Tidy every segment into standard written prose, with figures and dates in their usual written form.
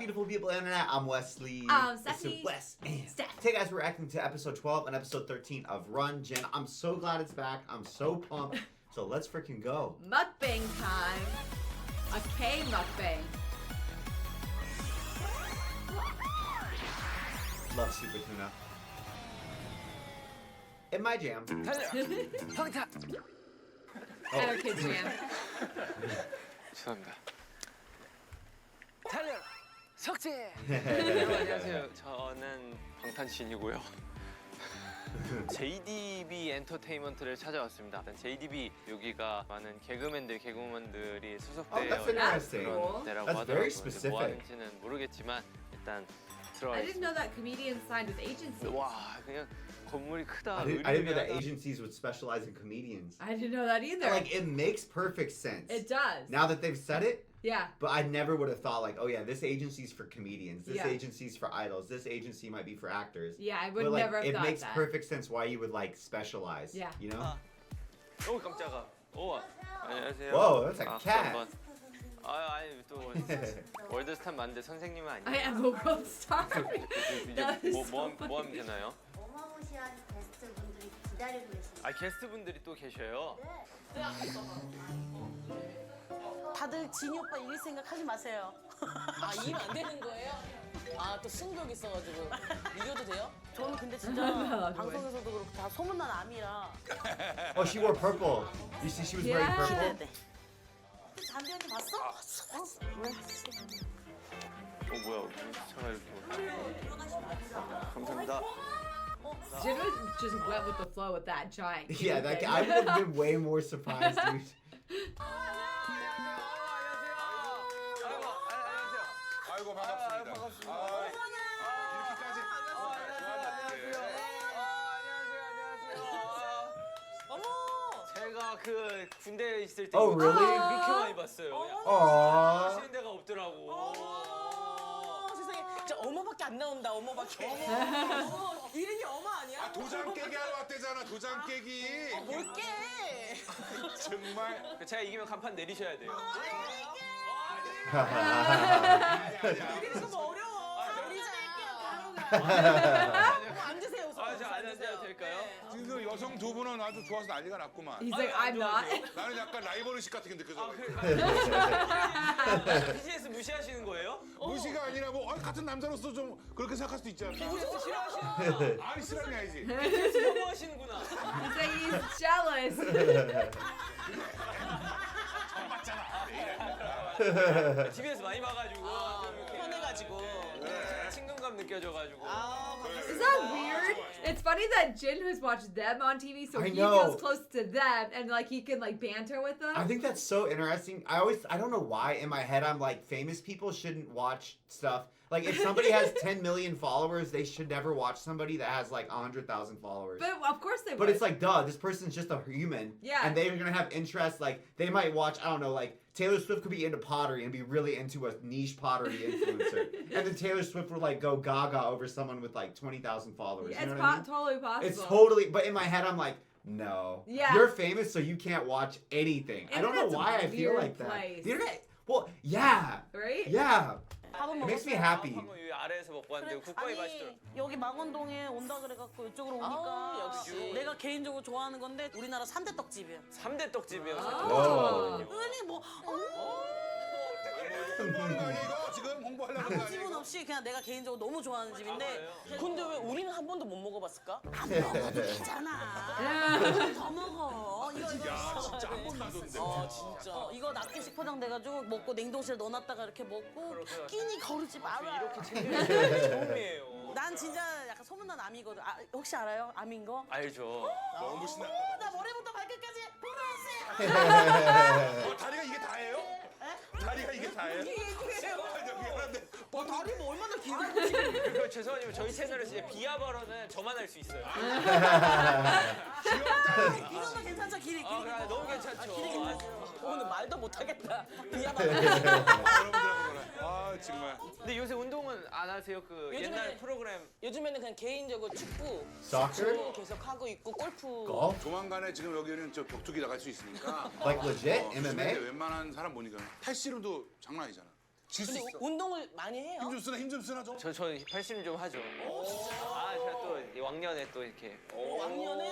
beautiful people of the internet? I'm Wesley. I'm This is Stephanie. Wes and Steph. Today, guys, we're reacting to episode 12 and episode 13 of Run Jin. I'm so glad it's back. I'm so pumped. So let's freaking go. Mukbang time. A K-Mukbang. Love Super Tuna. In my jam. I don't kid jam. 죄송합니다. 달려 석재. 여러분 안녕하세요. 저는 방탄신이고요. JDB 엔터테인먼트를 찾아왔습니다. 일단 JDB 여기가 많은 개그맨들이 수속되어 that's 있는 interesting. 그런 데라고 That's very 하더라고요. specific. 뭐 하는지는 모르겠지만 일단 I didn't know 들어가겠습니다. that comedians signed with agencies. 와 그냥 건물이 크다. I didn't know that 의리의리하다. agencies would specialize in comedians. I didn't know that either. Like, it makes perfect sense. It does. Now that they've said it, Yeah. but I never would have thought, like, oh yeah, this agency's for comedians. This Yeah. agency's for idols. This agency might be for actors. Yeah, I would But, like, never have it thought makes that. perfect sense why you would, like, specialize. Yeah. You know? 오 깜짝아. 오 안녕하세요. Whoa, that's a 또 cat. 한번. 아니 또 월드스타 맞는데 선생님은 I 아니에요. am a world star. 이제 That is 뭐 so 하면 되나요? 어마무시한 게스트분들이 기다리고 계십니다. 아 게스트분들이 또 계셔요. 다들 진이 오빠 이길 생각 하지 마세요. 아 이기면 안 되는 거예요? 아 또 승벽 있어가지고 이겨도 돼요? 저는 근데 진짜 방송에서도 그렇고 다 소문난 암이라. Oh, she wore purple. You see, she was wearing Yeah. purple. 네네. 잔디 언니 봤어? 왜? 뭐야 차가 이렇게. 감사합니다. Jin just went with the flow with that giant. Yeah, that thing. I would have been way more surprised, dude. 아이고 반갑습니다. 이렇게까지. 제가 그 군대에 있을 때 Oh, really? 그렇게 많이 봤어요. Aww. 하시는 데가 없더라고. 세상에 진짜 어머밖에 안 나온다 어머밖에 이름이 어머 아니야? 도장 깨기 하러 왔대잖아. 도장 깨기. 뭘 깨? 정말. 제가 이기면 간판 내리셔야 돼요. 이래서 뭐 어려워 앉으세요 우선 저 앉아도 될까요? 지금 그 여성 두 분은 아주 좋아서 난리가 났구만. He's like, I'm not. 나는 약간 라이벌의식 같은 게 느껴져. 비즈니스 무시하시는 거예요? 무시가 아니라 뭐 같은 남자로서 좀 그렇게 생각할 수도 있지 않나? 비즈니스 싫어하시는 아니 싫은 게 아니지. 비즈니스 혐오하시는구나. He's like, he's jealous. TV에서 많이 봐가지고 편해가지고 친근감 느껴져가지고. Is that weird? It's funny that Jin has watched them on TV, so I he know. feels close to them, and like he can like banter with them. I think that's so interesting. I don't know why in my head I'm like, famous people shouldn't watch stuff. Like, if somebody has 10 million followers, they should never watch somebody that has like 100,000 followers. But of course they would. But it's like, duh, this person's just a human. Yeah. And they're gonna have interests, like, they might watch, I don't know, like, Taylor Swift could be into pottery and be really into a niche pottery influencer. And then Taylor Swift would, like, go gaga over someone with, like, 20,000 followers. Yeah, You know it's what I mean? totally possible. It's totally, but in my head, I'm like, no. Yeah. You're famous, so you can't watch anything. I don't know Internet's a why I feel weird like that. place. The internet, well, yeah. Right? Yeah. 밥은 It makes me 먹었어요. happy. 한번 여기 아래에서 먹고 왔는데 국밥이 맛있더라고. 아니 여기 망원동에 온다 그래갖고 이쪽으로 오니까 역시. 내가 개인적으로 좋아하는 건데 우리나라 3대 떡집이에요. 3대 떡집이에요. 오. 은이 뭐 홍보하는 거 아니야 이거? 지금 홍보하려는 거 아무 아니야 집은 이거? 없이 그냥 내가 개인적으로 너무 좋아하는 집인데 근데 왜 우리는 한 번도 못 먹어봤을까? 안 먹어도 되잖아. 더 먹어. 이거 진짜 한 번 놔뒀는데. 진짜 이거 낱개씩 포장돼가지고 먹고 냉동실에 넣어놨다가 이렇게 먹고 끼니 거르지 마라. 이렇게 챙겨주는 처음이에요. 난 진짜 약간 소문난 암이거든. 혹시 알아요? 암인 거? 알죠. 너무 신나. 나 머리부터 발끝까지 보너스! 다리가 이게 다예요? 다리가 이게 다예요? 미안한데. 다리 뭐 얼마나 길어? 그 죄송하지만 저희 채널에서 이제 비하 발언은 저만 할 수 있어요. 이거는 괜찮죠? 길이. 그래, 너무 괜찮죠. 오늘 말도 못하겠다 아 정말. 근데 요새 운동은 안 하세요? 그 요즘에- 옛날 프로그램 요즘에는 그냥 개인적으로 축구 Soccer? 계속 하고 있고 골프 Golf? 조만간에 지금 여기는 저 격투기 나갈 수 있으니까. Like legit? 조심해야 돼. MMA? 웬만한 사람 보니까 팔씨름도 장난 아니잖아. 질 수 근데 있어. 운동을 많이 해요? 힘 좀 쓰나 좀. 저 팔심 좀 하죠. 아 제가 또 왕년에 또 이렇게. 왕년에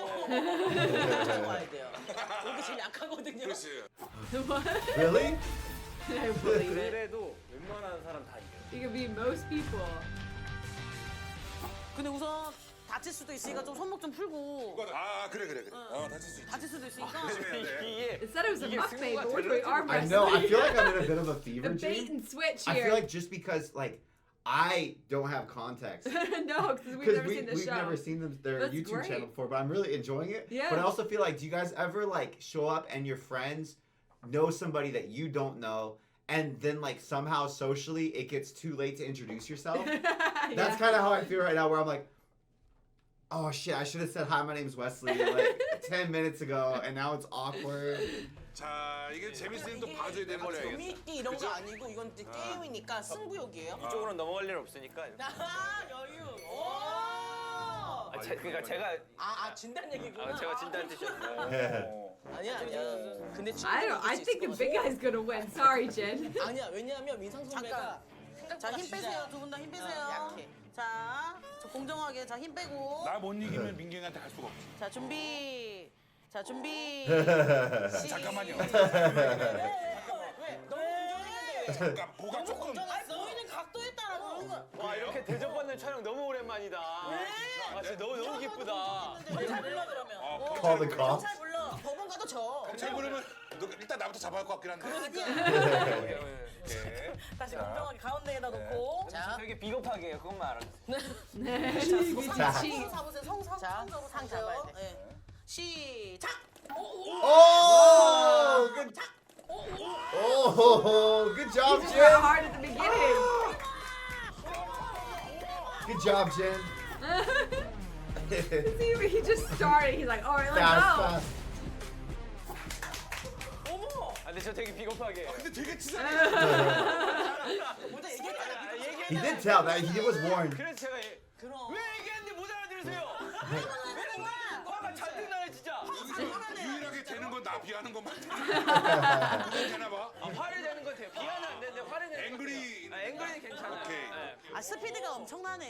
잡고 와야 돼요. 여기 제일 약하거든요. 그렇지. Really? I believe it. 그래도 웬만한 사람 다 이겨. You can beat most people. 근데 우선 다칠 수도 있으니까 좀 손목 좀 풀고. 아 그래. 다칠 수 있지. 다칠 수도 있으니까. 조심해야 돼. 이게 It said it was a 이게 mukbang, 승부가 but we're doing arm I wrestling. know. I feel like I'm in a bit of a fever the bait dream. and switch I here. feel like just because like I don't have context. No, because we've Because never seen the we've show. never seen their That's YouTube great. channel before, but I'm really enjoying it. Yeah. But I also feel like, do you guys ever like show up and your friends know somebody that you don't know, and then like somehow socially it gets too late to introduce yourself? That's kind of how I feel right now, where I'm like, oh shit, I should have said hi, my name's Wesley like 10 minutes ago, and now it's awkward. 자 이게 재밌으면 또 봐줘야 되는 거죠. 재미있기 이런 거 아니고 이건 이제 게임이니까 승부욕이에요. 이쪽으로는 넘어갈 일 없으니까. 아 여유. 오. 그러니까 제가 진단 얘기구나. 제가 진단 뜻이었어요. 아니야. 근데 I think the big guy's gonna win. Sorry, Jin. 아니야. 왜냐하면 민상 선배가 자, 힘 빼세요. 두 분 다 힘 빼세요. 약해. 자, 저 공정하게 자, 힘 빼고. 나 못 이기면 민경이한테 갈 수가 없지. 자, 준비. 자, 준비. 잠깐만요. 왜? 너무 공정했는데 왜? 잠깐 보가 조금. 공정했어. 보이는 각도에 따라 보는 거야. 와 이렇게 대접받는 촬영 너무 오랜만이다. 아 진짜 너무 기쁘다. 잘 불러 그러면. Call the cops. 잘 불러. 법원 가도 져. 잘 부르면 너 일단 나부터 잡아야 할 것 같긴 한데. 아니야. 오케이. 다시 공정하게 가운데에다 놓고. 자 되게 비겁하게 해요. 그것만 알아주세요. 자. Cheat. 잡으세요. 성성 자, 상 잡아야 돼. 네. 시작. Oh, good. Oh, good job, Just Jen. went hard at the beginning. Good job, Jen. See, he just started. He's like, all right, let's Fast, go. fast. 어머. 근데 저 되게 비겁하게 해요. 근데 되게 치사해. 먼저 얘기했잖아. He did tell that he was warned. 그래서 제가 그럼. 왜 얘기했는데 못 알아들으세요? 화가 잔뜩 나요 진짜. 유일하게 되는 건 나 비하는 것만. 그건 되나 봐. 화를 내는 건 돼요. 비하는 안 되는데 화를 내는 앵그리. 앵글이 괜찮아요. 오케이. 네. 아, 스피드가 엄청나네.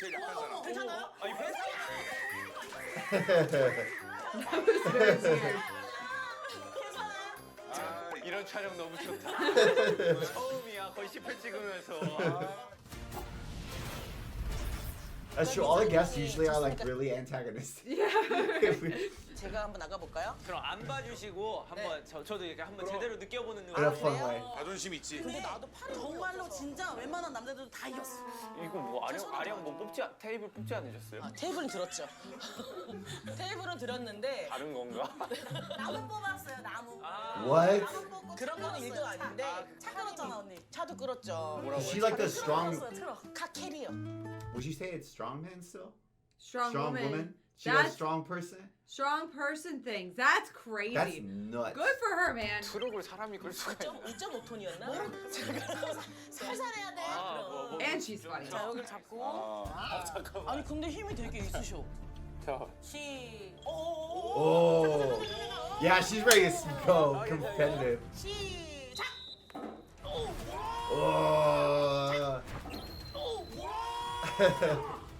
제일 약한 사람. 괜찮아요? 이 패스 That was very weird. 아, 이런 촬영 너무 좋다. 처음이야 거의 10회 찍으면서. That's true. All the guests usually are like really antagonistic. Yeah. 제가 한번 나가볼까요? 그럼 안 봐주시고 한번 저도 이렇게 한번 제대로 느껴보는 In a 눈으로. fun way. 자존심 있지. 근데 나도 팔이 정말로 진짜 웬만한 남자들도 다 이겼어. 이거 뭐 아령 뭐 테이블 뽑지 않으셨어요? 테이블은 들었죠. 테이블은 들었는데 다른 건가? 나무 뽑았어요, 나무. What? 나무 뽑고 그런 거는 일도 아닌데 차 끌었잖아, 언니. 차도 끌었죠. Is she like the strong? 카 캐리어. Would you say it's strong man still? Strong woman. She a That's strong person? strong person things. That's crazy. That's nuts. Good for her, man. 트럭을 사람이 걸 수가 있나? 2.5톤이었나? 살살해야 돼. 뭐. And she's funny. 자, 여기를 잡고. 잠깐만. 아니 근데 힘이 되게 있으셔. 저 Oh. Yeah, she's ready to go competitive. 시작. Oh.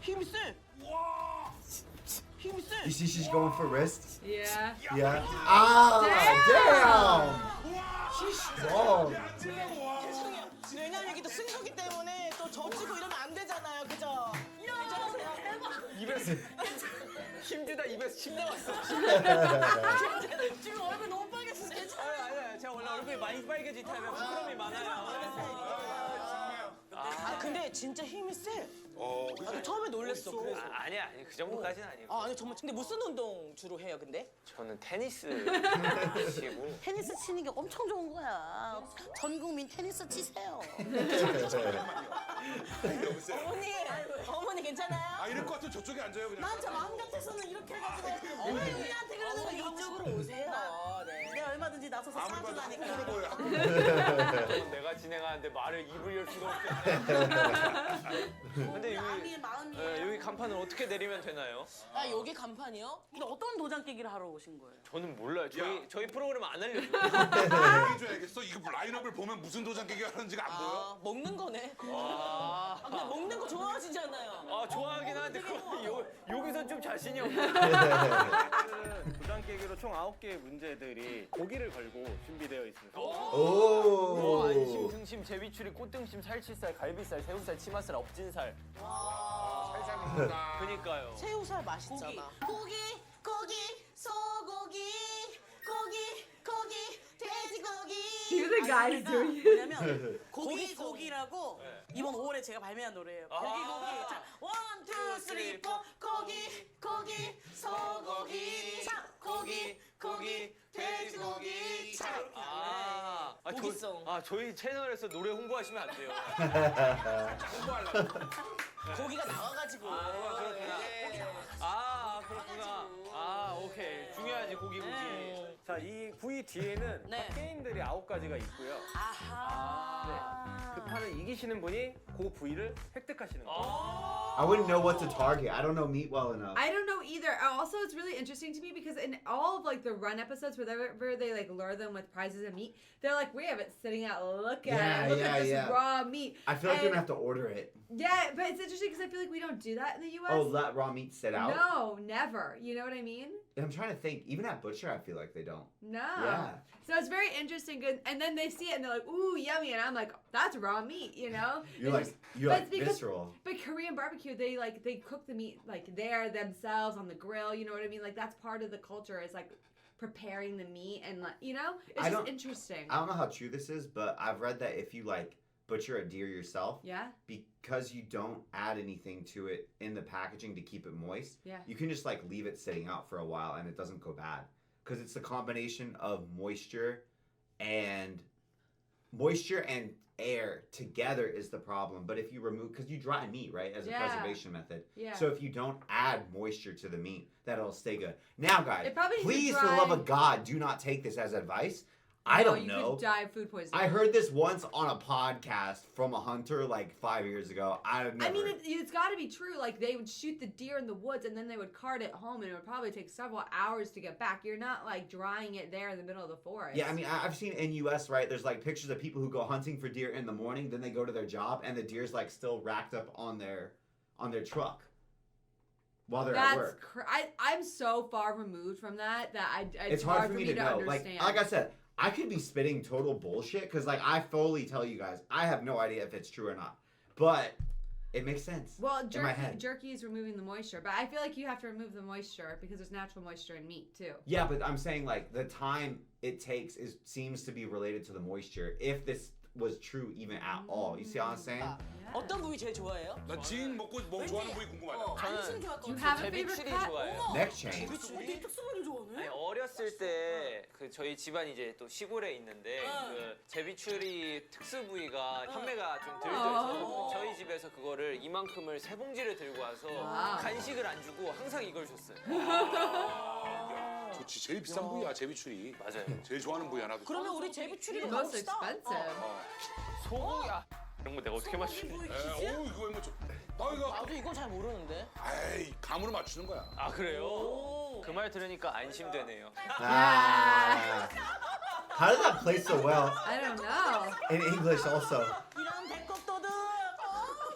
힘이 세. 힘이 세. You see, she's going for wrist. Yeah. Yeah. Ah, damn. She's strong. 죄송해요. 왜냐면 이게 또 승부기 때문에 또 져지고 이러면 안 되잖아요. 그죠? 입에서 힘주다 입에서 침 나왔어. 지금 얼굴 너무 빨개서 괜찮아요. 아니야 제가 원래 얼굴이 많이 빨개지다면 부끄러움이 많아요. 아 근데 진짜 힘이 세. 나도 처음에 놀랬어. 그래서. 아니야 그 정도까지는 아니고. 아니 정말 근데 무슨 운동 주로 해요 근데? 저는 테니스 치고. 테니스 치는 게 엄청 좋은 거야. 전 국민 테니스 치세요. 어머니 괜찮아요? 아 이럴 것 같으면 저쪽에 앉아요 그냥. 저 마음 같아서는 이렇게 해가지고 어머니한테 그러는 거 이쪽으로 오세요. 네. 내가 얼마 얼마든지 나서서 아무리 봐도 사주라니까. 콩으로 보여. 그건 내가 진행하는데 말을 입을 열 수가 없겠네. 근데 여기 마음이. 여기 간판을 어떻게 내리면 되나요? 아 여기 간판이요? 근데 어떤 도장 깨기를 하러 오신 거예요? 저는 몰라요. 저희 프로그램 안 알려줘요. 얘기해줘야겠어. 이거 라인업을 보면 무슨 도장 깨기 하는지가 안 보여? 아 먹는 거네. 아, 근데 먹는 거 좋아하시잖아요. 아 좋아하긴 한데 여기서 좀 자신이 없네. 오늘은 도장 깨기로 총 9개의 문제들이 고기를 걸고 준비되어 있습니다. 오. 안심, 등심, 제비추리, 꽃등심, 살치살, 갈비살, 새우살, 치맛살, 엎진살. 살살 먹는다. 그니까요. 새우살 맛있잖아. 고기, 소고기, 고기, 돼지고기. Do the guys doing it. 뭐냐면 고기라고 이번 5월에 제가 발매한 노래예요. 고기. 자, 1, 2, 3, 4. 고기, 소고기, 고기, 돼지고기. 자, 이렇게 하면 고기송. 저희 채널에서 노래 홍보하시면 안 돼요. 고기가 나와가지고. 그렇구나. 고기 나와가지고. 그렇구나. 오케이. 중요하지, 고기. 자, 이 부위 뒤에는 네. 게임들이 9가지가 있고요. 아하. 그 판을 이기시는 분이 그 부위를 획득하시는 거예요. I wouldn't know what to target. I don't know meat well enough. I don't know either. Also, it's really interesting to me because in all of like the run episodes, whenever they like lure them with prizes of meat, they're like, we have it sitting out. Look at it. Look at this raw meat. I feel like you're And- gonna have to order it. Yeah, but it's interesting because I feel like we don't do that in the U.S. Oh, let raw meat sit out? No, never. You know what I mean? I'm trying to think. Even at Butcher, I feel like they don't. No. Yeah. So it's very interesting. And then they see it and they're like, ooh, yummy. And I'm like, that's raw meat, you know? You're It's like, you're but like it's because- visceral. But Korean barbecue, they cook the meat like there themselves on the grill. You know what I mean? Like that's part of the culture. Is like preparing the meat and like it's I just don't- interesting. I don't know how true this is, but I've read that if you like butcher a deer yourself, Yeah. because you don't add anything to it in the packaging to keep it moist, Yeah. you can just like leave it sitting out for a while and it doesn't go bad. Because it's a combination of moisture and air together is the problem. But if you remove, because you dry meat, right, as a Yeah. preservation method. Yeah. So if you don't add moisture to the meat, that'll stay good. Now, guys, It probably needs to please, for the dry- love of God, do not take this as advice. I No, don't you know. could die of food poisoning. I heard this once on a podcast from a hunter like 5 years ago. I've never. I mean, it's got to be true. Like they would shoot the deer in the woods and then they would cart it home, and it would probably take several hours to get back. You're not like drying it there in the middle of the forest. Yeah, I mean, I've seen in U.S. right. There's like pictures of people who go hunting for deer in the morning, then they go to their job, and the deer's like still racked up on their truck while they're at work. I'm so far removed from that It's hard for me to know. understand. Like I said, I could be spitting total bullshit because like I fully tell you guys, I have no idea if it's true or not, but it makes sense. Well, in my head. jerky is removing the moisture, but I feel like you have to remove the moisture because there's natural moisture in meat too. Yeah, but I'm saying like the time it takes seems to be related to the moisture. If this was true even at all, you see what I'm saying? 어떤 부위 제일 좋아해요? 나 지인 먹고 뭐 좋아하는 부위 궁금하다. 안심 좋아할 것 Do you 같아. have a favorite 제비추리 cut? 좋아해요. Neck chain. 어떻게 특수부위를 좋아하네? 아니, 어렸을 때 그 저희 집안이 이제 또 시골에 있는데 그 제비추리 특수 부위가 판매가 좀 덜 돼서 저희 집에서 그거를 이만큼을 세 봉지를 들고 와서 와우. 간식을 안 주고 항상 이걸 줬어요. 좋지. 제일 비싼 부위야 제비추리. 맞아요. 제일 좋아하는 부위 하나. 그러면 우리 제비추리로 Most 가봅시다. expensive. 소고기 이런 거 내가 어떻게 맞추니? 부위 키즈? 이거 뭐 좀. 나 이거. 나도 이거 잘 모르는데. 에이 감으로 맞추는 거야. 아 그래요? 그 말 들으니까 안심되네요. Ah. How did that play so well I don't know. in English also? 이런 배꼽도둑.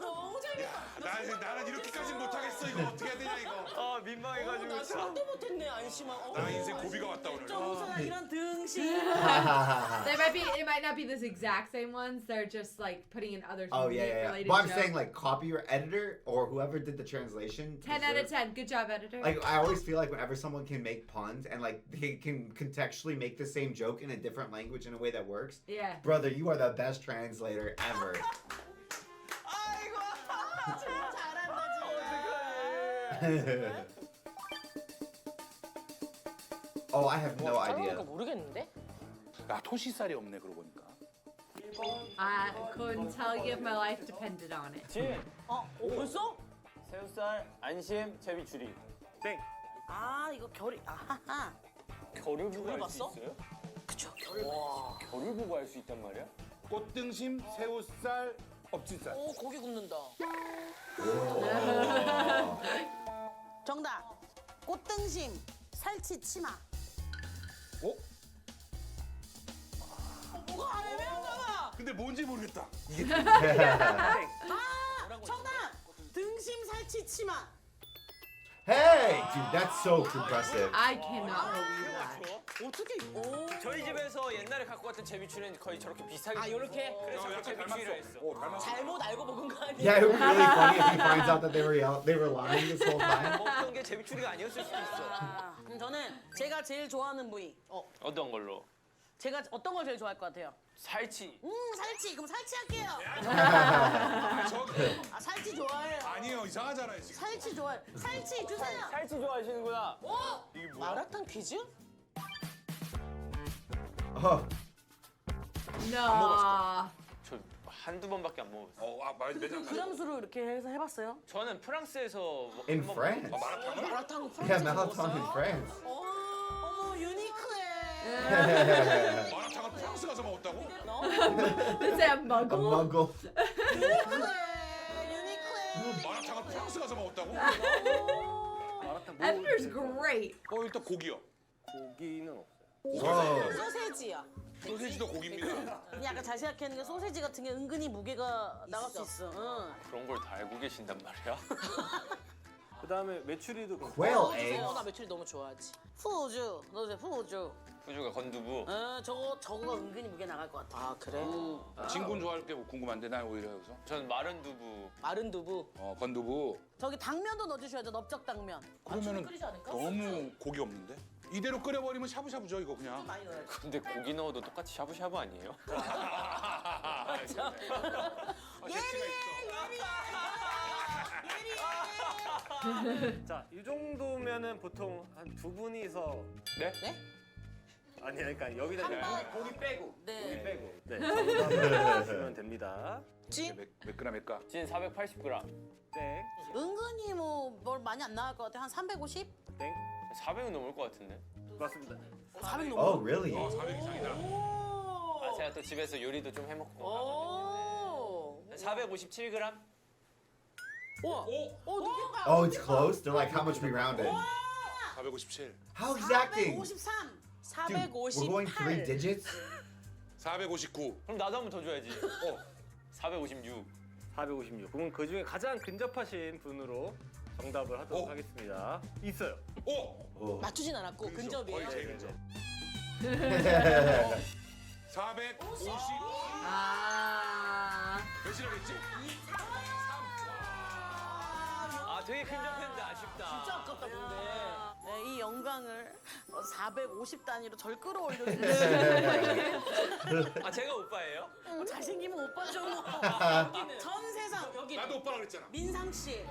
너무 재밌다. 나는 이렇게까지 못하겠어. 이거 어떻게 해야 되냐 이거. 아 민망해가지고 나 참. 상도 못했네 안심아. 나 인생 고비가 왔다 오늘. 정우성아 이런 등신. It might not be this exact same ones. They're just like putting in other Oh yeah, yeah, yeah. related But I'm jokes. saying like copy your editor or whoever did the translation. 10 out of deserves- 10. Good job, editor. Like I always feel like whenever someone can make puns and like they can contextually make the same joke in a different language in a way that works, yeah. brother, you are the best translator ever. 아이고 잘한다 지금. Oh, I have no 거 idea. 모르겠는데? 야 토시살이 없네 그러고 보니까. I couldn't tell you if my life depended on it. 진 벌써? 새우살 안심 제비추리. 땡. 아 이거 결이 아하하. 겨를 부가 알수 봤어? 있어요? 그쵸. 결을 보고 할 수 있단 말이야? 꽃등심, 새우살, 엎질살. 오 고기 굽는다. 정답. 꽃등심, 살치, 치마. 어? 뭐가 애매한가 봐. 근데 뭔지 모르겠다. 정답. 등심, 살치, 치마. Hey, dude, that's so impressive. I cannot believe that. 어떻게? 오. 저희 집에서 옛날에 갖고 갔던 제비추리는 거의 저렇게 비슷하게 아, 요렇게? 그래서 약간 제비추리라 했어. 닮았어. 오, 닮았어. 잘못 알고 먹은 거 아니야? Yeah, it would be really funny if he finds out that they were lying this whole time. 먹던 게 제비추리가 아니었을 수도 있어. 그럼 저는 제가 제일 좋아하는 부위. 어떤 걸로? 제가 어떤 걸 제일 좋아할 것 같아요? 살치. 살치. 그럼 살치 할게요. 아, 저기. 아, 살치 좋아해요. 아니요, 이상하잖아요, 지금. 살치 좋아해. 살치 주세요. 살치 좋아하시는구나. 이게 뭐야? 마라탕 퀴즈? Oh, No. 저 한두 번밖에 안 먹었어요. 매장 가서. 그람수로 이렇게 해서 해봤어요? 저는 프랑스에서 in France. 마라탕을? 마라탕 Yeah, 프랑스에서 Malatang in 먹었어요? France. 어머 유니크해. 마라탕을 프랑스 가서 먹었다고? It's a A muggle. muggle. 유니크해. 마라탕을 프랑스 가서 먹었다고? 마라탕 Edgar's great. 일단 고기요. 고기는 없어요. Whoa. 소세지야. 소세지도 고기입니다. 근데 약간 잘 생각했는데 소세지 같은 게 은근히 무게가 나갈 수 있어. 응. 그런 걸 다 알고 계신단 말이야? 그다음에 메추리도 그렇고. Quail 주세요. eggs. 나 메추리 너무 좋아하지. 푸주. 넣어주세요. 푸주. 후주가 건두부. 저거가 은근히 무게 나갈 것 같아. 아 그래? 진군 좋아할 게 궁금한데 난 오히려 여기서. 전 마른 두부. 마른 두부. 건두부. 저기 당면도 넣어주셔야죠. 넓적 당면. 그러면은 끓이지 않을까? 너무 고기 없는데? 이대로 끓여버리면 샤브샤브죠 이거 그냥. 많이 넣어야지. 근데 고기 넣어도 똑같이 샤브샤브 아니에요? 재치가 있어. 자, 이 정도면은 보통 한 두 분이서 네? 네? 아니 그러니까 여기다 이제 고기 빼고. 네. 고기 빼고. 네. 정답을 하시면 됩니다. 찌? 몇 그램 할까? 진 480g. 땡. 은근히 뭐 뭘 많이 안 나갈 것 같아. 한 350? 땡. 400은 넘을 것 같은데. 맞습니다. 400 Oh, 넘어? really? 400 이상이다. 아, 제가 또 집에서 요리도 좀 해먹고. 오. 457g? 우와. 오, 누군가? Oh, it's close. They're like, how much we rounded? 457. How exacting? 453. Dude, we're going 3 458. digits? 459. 그럼 나도 한 번 더 줘야지. 456. 456. 그럼 그 중에 가장 근접하신 분으로 정답을 하도록 하겠습니다. 있어요. 오! 맞추진 않았고 근접이에요. 거의 제일 근접. 450. Ah. 몇이라고 했지? 아, 되게 근접했는데 아쉽다. 진짜 아깝다 근데. 네, 이 영광을 450 단위로 절 끌어올려주세요. 아, 제가 오빠예요? 잘생기면 오빠죠 뭐. 전 세상 여기 나도 오빠라 그랬잖아. 민상 씨.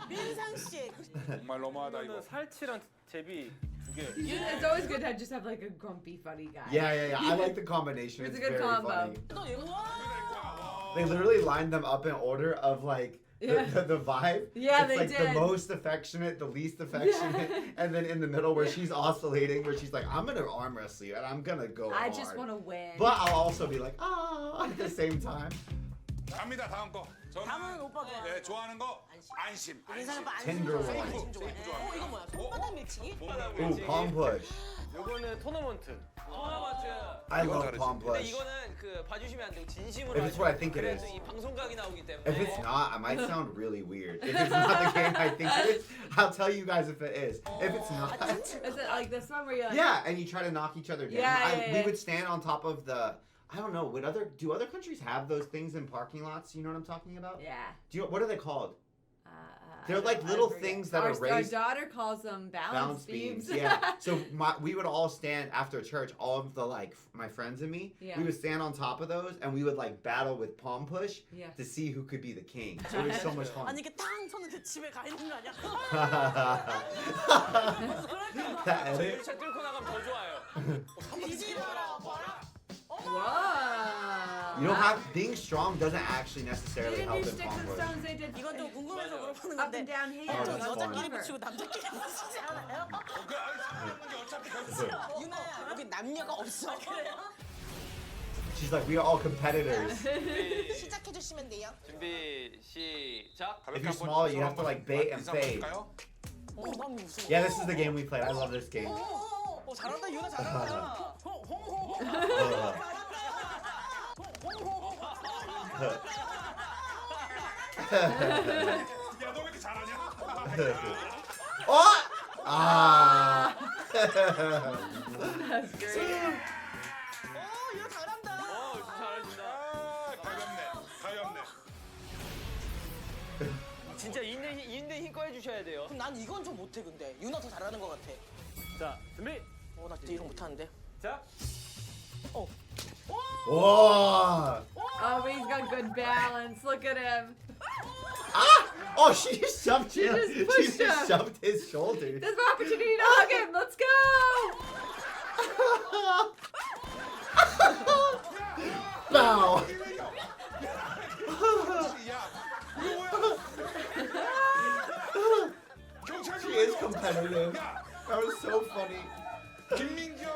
민상 씨. 정말 너무하다 이거. 이거는 살치랑 제비 두 개. It's always good to just have like a grumpy, funny guy. Yeah. I like the combination. It's It's a good very combo. funny. 너 얘 They literally lined them up in order of like the vibe. Yeah, it's they like the did. most affectionate, the least affectionate, and then in the middle where she's oscillating, where she's like, I'm gonna arm wrestle you and I'm gonna go I hard. just want to win. But I'll also be like, ah, at the same time. 갑니다 다음 거. 다음은 오빠가. 네 좋아하는 거 안심. 민상 오빠 안심 Tenderloin. 좋아해. 안심 좋아해. 이거 뭐야? 손바닥 밀치기? Ooh, palm push. 요거는 토너먼트. 토너먼트. I 이건 love 다르지. palm 근데 push. 이거는 그 봐주시면 안 되고 진심으로 If it's what I think it 그래도 is. 이 방송각이 나오기 때문에. If it's not, I might sound really weird. If it's not the game I think it is, I'll tell you guys if it is. If it's not, Is it like this one where you're like, yeah, and you try to knock each other down. Yeah. We would stand on top of the. I don't know. Do other countries have those things in parking lots? You know what I'm talking about? Yeah. What are they called? They're I like don't- little I forget. things that our, are raised. Our daughter calls them balance beams. Yeah. So we would all stand after church. All of the my friends and me. Yeah. We would stand on top of those and we would like battle with palm push Yeah. to see who could be the king. So it was so much fun. 아니 이렇게 탕 손을 집에 가 있는 거 아니야? That 저 edit? 1차 뚫고 나가면 더 좋아요. 뒤집어라 봐라. Whoa. You don't have being strong doesn't actually They necessarily didn't help do in sticks palm and rush. stones. They did 이건 좀 궁금해서 물어보는 up 건데 and down Oh, hands. that's 여자끼리 fun. 붙이고 남자끼리 붙이지 않아요? 그 아니 어차피 결승. 유나야 여기 남녀가 없어. 그래요? She's like, we are all competitors. 준비, 시작해 주시면 돼요. 준비 시작. If you're small, you have to like bait and fade. 난 무슨 Yeah, this is the game we played. I love this game. 잘한다 유나 잘한다. 야, 너 왜 이렇게 잘하냐? 어? 아. 유나 잘한다. 잘하신다. 아, 가볍네. 가볍네. 진짜 인내 힘껏 해주셔야 돼요. 그럼 난 이건 좀 못해 근데. 유나 더 잘하는 것 같아. 자, 준비. 나 진짜 이런 거 못하는데. 자, Whoa. Oh, but he's got good balance. Look at him. Ah! Oh, she just shoved him. just She pushed just him. shoved his shoulder. There's more opportunity to hug him. Let's go. Bow. 야, 경찰 She is competitive. 야, That was so funny. 김민경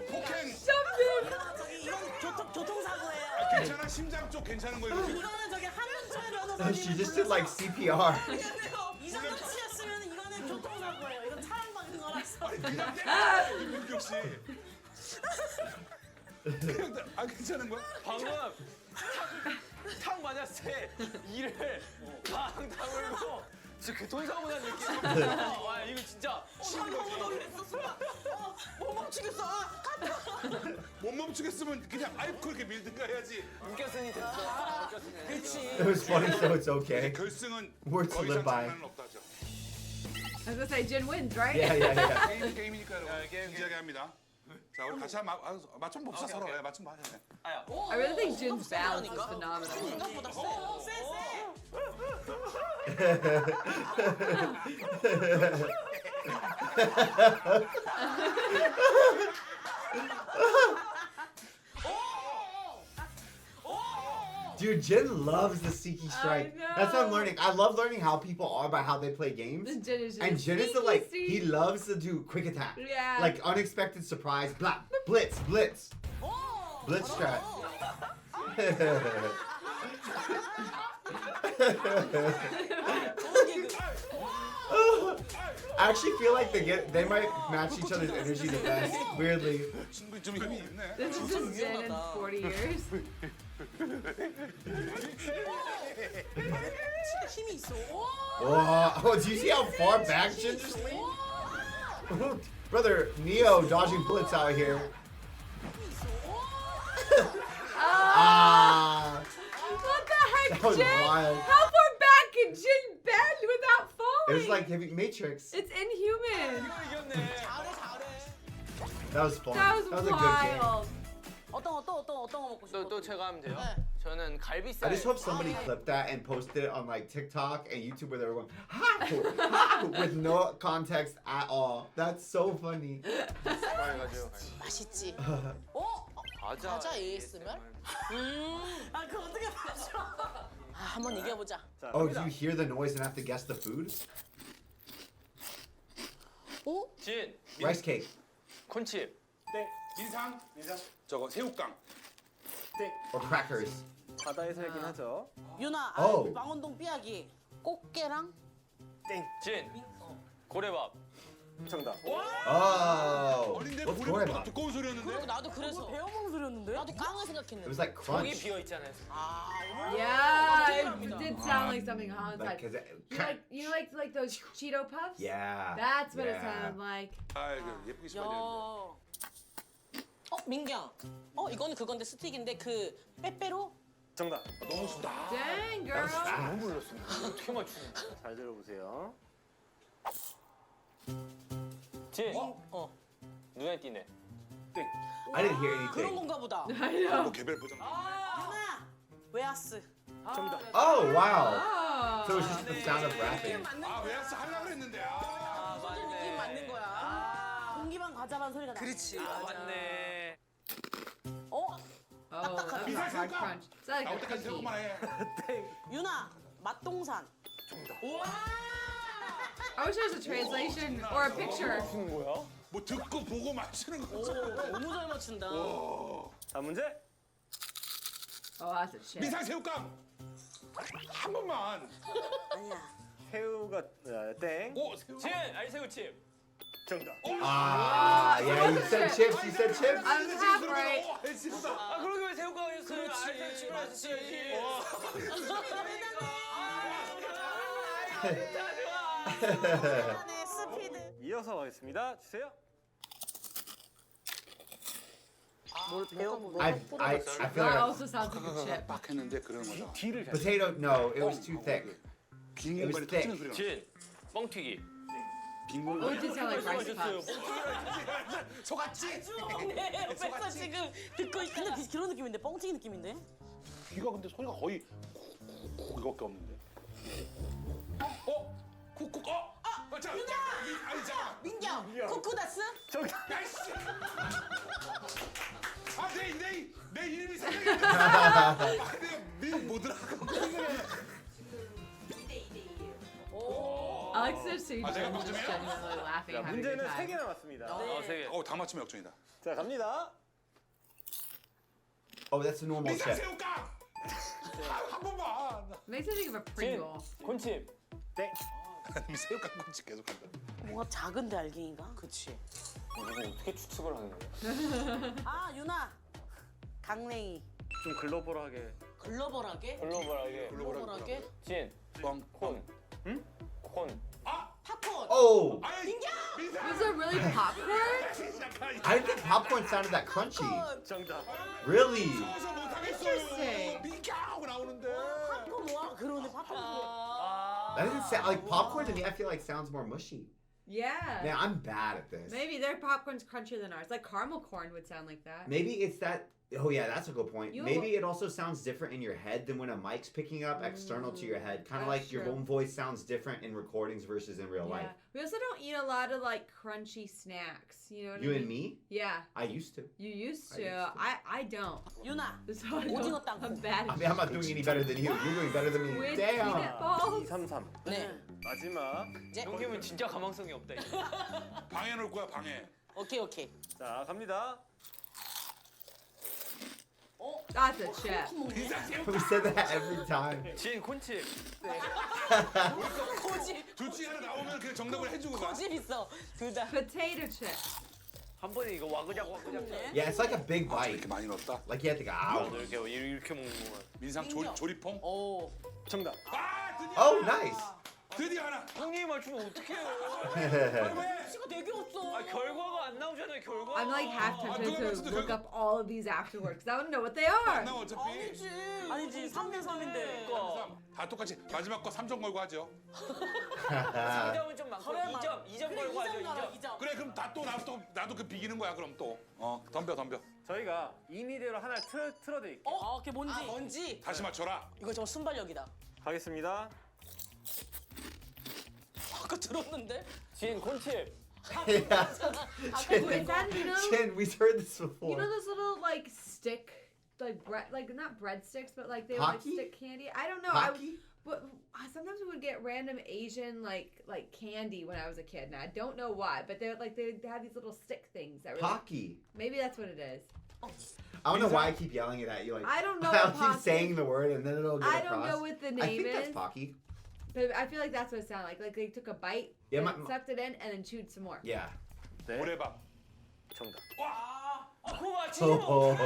폭행. 저기 이건 교통사고예요. 괜찮아? 심장 쪽 괜찮은 거 이거. 이거는 저기 한은철 변호사님. She just did like CPR. 이 정도 치였으면 이거는 교통사고예요. 이건 차량 박는 거라서. 아니 그냥 때려. 김민경 씨. 그냥 아 괜찮은 거야? 방금 탕 맞았을 때 이를 탕 다물고 진짜 교통사고 난 느낌. 와 이거 진짜 못 멈추겠어. 못 멈추겠으면 그냥 아이고 이렇게 밀든가 해야지. 웃겼으니 됐어. 웃겼으니 됐어. It was funny, so it's okay. 결승은 Words to 더 이상 live by. 장난은 없다죠. I was gonna say Jin wins, right? Yeah, yeah, yeah. 게임이니까 여러분 게임. 진지하게 합니다. 자 우리 같이 한번 맞춤 봅시다 오케이, 서로. 오케이. 예, 맞춤 봐. 예. 아야. I really think Jin's balance is phenomenal. 생각보다 세. Dude, Jin loves the Siki strike. That's what I'm learning. I love learning how people are by how they play games. Jin is just And Jin is the sneaky, like sneaky. he loves to do quick attack. Yeah. Like unexpected surprise. Blah, blitz, blitz. Blitz strat. I actually feel like they might match each other's energy the best. Weirdly. 친구 좀 힘이 있네. This is just Jin in 40 years. 힘이 있어. Whoa. Oh, do you see how far back Jin just leaned? Brother, Neo dodging blitz out here. Ah. What the heck, That was Jin? wild. How far back can Jin bend without falling? It was like heavy Matrix. It's inhuman. 이겼네. 잘해 잘해. That was fun. That was a good game. wild. 어떤 거 먹고 싶어? 또 제가 하면 돼요? 네. 저는 I 갈비살. just hope somebody clipped that and posted it on like TikTok and YouTube where they were going ha with no context at all. That's so funny. 해가지고. 맛있지. 과자. 과자 ASMR? 아, 그거 어떻게 맞춰? 한번 이겨보자. 자, Oh, 갑니다. do you hear the noise and have to guess the food? 진. Rice cake. 콘칩. 땡, 인상. 저거 새우깡. 땡. Or crackers. 바다에 살긴 하죠. 유나, 오. 망원동 삐약이 꽃게랑 땡. 진. 고래밥. 정답. Oh. 어린데 What's 고래밥보다 goemon? 두꺼운 소리였는데. 나도 그래서 배워먹는 소리였는데? 나도 깡을 It 생각했는데. was like 종이 crunch. 비어 있잖아요. Yeah, it did sound like something on Like, inside. 'cause You like those Cheeto Puffs? yeah. That's what it Yeah. sounded like. 아 이거 예쁘게 야. 씹어야 되는데. 민경. 이거는 그건데 스틱인데 그 빼빼로? 정답. 너무 좋다. Dang, That was girl. fast. 어떻게 맞추는 거야? 잘 들어보세요. 진. 어. 눈에 띄네. 땡. I didn't hear 그런 anything. 건가 보다. I know. 뭐 개별 보장. 유나, 웨하스. 정답. Oh, wow. Oh. So it was just the sound of rapping. 아 웨하스 하려고 그랬는데. 아. 느낌 맞는 거야. 공기반 과자반 소리가 나. 그렇지. 맞네. 어? Oh, that's a 미사 hard 새우깡. crunch. Is that like 나올 a 때까지 cookie? 새우깡만 해. 유나 맛동산. I wish there was a translation or a picture. 무슨 거야? 뭐 듣고 보고 맞추는 오, 거지. 너무 잘 맞춘다. 다음 문제. Oh, that's a chip. 미사 새우깡. 한 번만. 아니야. 새우가 땡. 오 새우. 진 알새우칩. 정답. Ah, yeah, you said chips. You said chips. I was half right. 아 그러게 왜 새우가 아니었어요? 알새우칩을 하셨어야지. 네, 스피드. 이어서 가겠습니다. 주세요. 뭘 배워보고. I feel That like also sounds like a chip. 빡 했는데 그런 거다. 뒤를 잘. potato. No, it was too thick. 빈 It was 공간에 thick. 터지는 소리가. 진 뻥튀기. 빈 Oh, 공간. it did sound like rice puffs. 속았지? 네, 옆에서 지금 듣고 있. 근데 그런 느낌인데 뻥튀기 느낌인데. 귀가 근데 소리가 거의 이거밖에 없는데. 쿡쿡. 자, 아니 잠깐. 민경, 쿠쿠다스? 정답. 야이씨. 내 이름이 생각이 안 나. 내가 뭐더라? Alexa seems 제가 뭐 just 좀 해요? genuinely laughing, 자, having a good 문제는 세 개 time. 남았습니다. 세 개. 다 맞추면 역전이다. 자, 갑니다. Oh, that's a normal 미사 chip. 새우깡. 한 번만. Makes me think of a Pringle. 콘칩. 땡. 새우깡 콘치 계속 한다. 뭔가 작은데 알갱이가? 그치. 이거 어떻게 추측을 하는 거야? 아, 유나. 강냉이. 좀 글로벌하게. 글로벌하게? 글로벌하게. 진 뻥. 콘. 응? 콘. 팝콘. Oh, 아이, 미사. Was it really popcorn? I didn't think popcorn sounded that crunchy. 정답. Really? 서서 Interesting. 못하겠어요. 미겨 하고 나오는데. 팝콘 뭐야? 그러네, 팝콘. That doesn't sound like popcorn to me. I feel like sounds more mushy. Yeah. Man, I'm bad at this. Maybe their popcorn's crunchier than ours. Like caramel corn would sound like that. Maybe it's that. Oh yeah, that's a good point. You- Maybe it also sounds different in your head than when a mic's picking up external to your head. Kind of That's like your true. own voice sounds different in recordings versus in real Yeah. life. We also don't eat a lot of like crunchy snacks. You know what You I mean? and me? Yeah. I used to. You used I to. used to. I don't. 유나. So I 오징어 don't- 땅콩. I'm bad I at mean, I'm not doing any better than you. You're doing better than me. with Damn. peanut balls. 233. 네. 마지막. 이제 형님은 진짜 가망성이 없다. 이거. 방해 놓을 거야 방해. 오케이. 자, 갑니다. That's a chip. We said that every time. 진 콘칩. 고집. 둘 중에 하나 나오면 그냥 정답을 해주고 가. 고집 있어. 둘 다. Potato chip. 한 번에 이거 와그작. Yeah, it's like a big bite. 이렇게 많이 넣었다. Like you have to go, ow. 이렇게 먹는 거야. 민상 조리퐁. 오. 정답. 드디어. Oh, nice. 드디어 하나. 형님이 맞추면 어떡해요? 시가 되게 없어. 아 결과가 안 나오잖아요. 결과. I'm like half tempted 그거 to 맞춰도 look 결과- up all of these afterwards because I don't know what they 안 are. 나와 어차피. 아니지. 3대 3인데. 다 똑같이 마지막 거 3점 걸고 하죠. 2점은 좀 많고 2점 걸고 하죠. 2점. 그래 그럼 다 또 나도 그 비기는 거야 그럼 또. 덤벼. 저희가 임의대로 하나 틀어드릴게요. 그게 뭔지. 뭔지. 다시 맞춰라. 이거 정말 순발력이다. 가겠습니다. 아까 들었는데? 진 콘칩. Yeah. Is that, you know, Chin, we've heard this you before. know those little like stick, like bread, like not breadsticks, but like they were like Hockey? stick candy. I don't know. Hockey? But sometimes we would get random Asian like candy when I was a kid, and I don't know why. But they had these little stick things that were. Like, Hockey. maybe that's what it is. I don't know why I keep yelling it at you. Like I don't know I'll what keep hockey- saying the word and then it'll get I across. don't know what the I name think that's is, Pocky. but I feel like that's what it sounded like. Like they took a bite, Yeah, and my- sucked it in, and then chewed some more. Yeah. 네. 모래밥. 정답. 그거 맞히지 Oh. 뭐.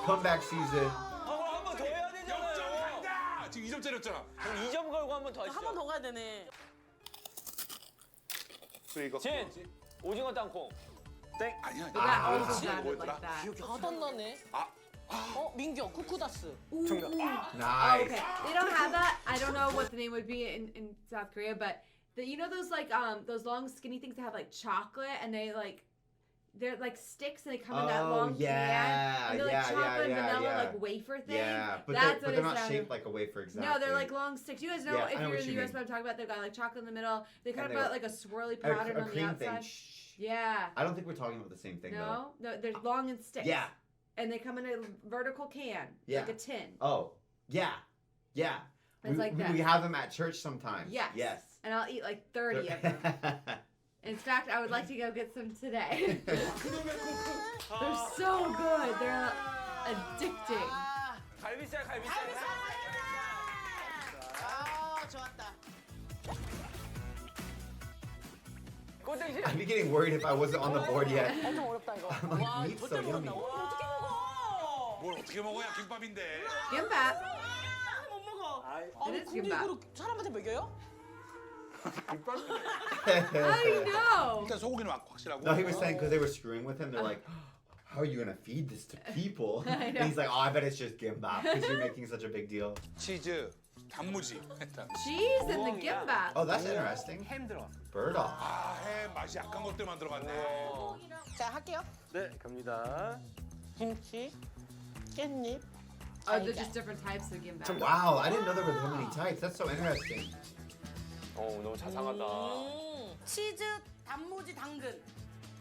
Comeback season. 한번 더 해야 되잖아요. 0점 간다. 지금 2점짜리였잖아. 그럼 2점 걸고 한 번 더 한 번 하시죠. 더 가야 되네. 그래 이거. 진 오징어 땅콩. 땡. 아니야. But that Ah. also sounded 뭐였더라? like that. 기억이 하도 안 나네. 민경, 쿠쿠다스. 정답. Oh, Nice. okay. They don't have that. I don't know what the name would be in South Korea, but you know those like those long skinny things that have like chocolate and they're like sticks and they come in that Oh, long yeah, can. And they're like yeah, chocolate yeah, and vanilla yeah. like wafer thing. Yeah, but That's they're what it not sounded- shaped like a wafer exactly. No, they're like long sticks. You guys know Yeah, if I know you're what in the you US mean. what I'm talking about, they've got like chocolate in the middle. They kind And of they- got like a swirly a, pattern a on the cream outside. thing. Shh. Yeah. I don't think we're talking about the same thing though. No, they're long and sticks. Yeah. and they come in a vertical can, Yeah. like a tin. Oh, yeah. Yeah. It's like that. We have them at church sometimes. Yes. Yes. And I'll eat like 30 of them. In fact, I would like to go get some today. They're so good. They're addicting. 갈비살. 아, 좋았다. 꼬등심. I'd be getting worried if I wasn't on the board yet. 엄청 어렵다 이거. I'm like, 와, meat's so 절대 yummy. 모른다. 와, 어떻게 먹어? 뭘 어떻게 먹어야 김밥인데? Gimbap. 못 먹어. It 아니 is 근데 gimbap. 이거를 사람한테 먹여요? I know. 일단 소고기는 확실하고. No, he was saying because they were screwing with him. They're like, how are you gonna feed this to people? I know. And he's like, oh, I bet it's just gimbap because you're making such a big deal. 치즈, 단무지. Cheese in the gimbap. Oh, that's interesting. 햄 들어갔어. Burdock. 아, 햄 맛이 약한 것들만 들어갔네. 자, 할게요. 네, 갑니다. 김치, 깻잎. Oh, they're just different types of gimbap. Wow, I didn't know there were so many types. That's so interesting. 너무 자상하다. 치즈, 단무지, 당근.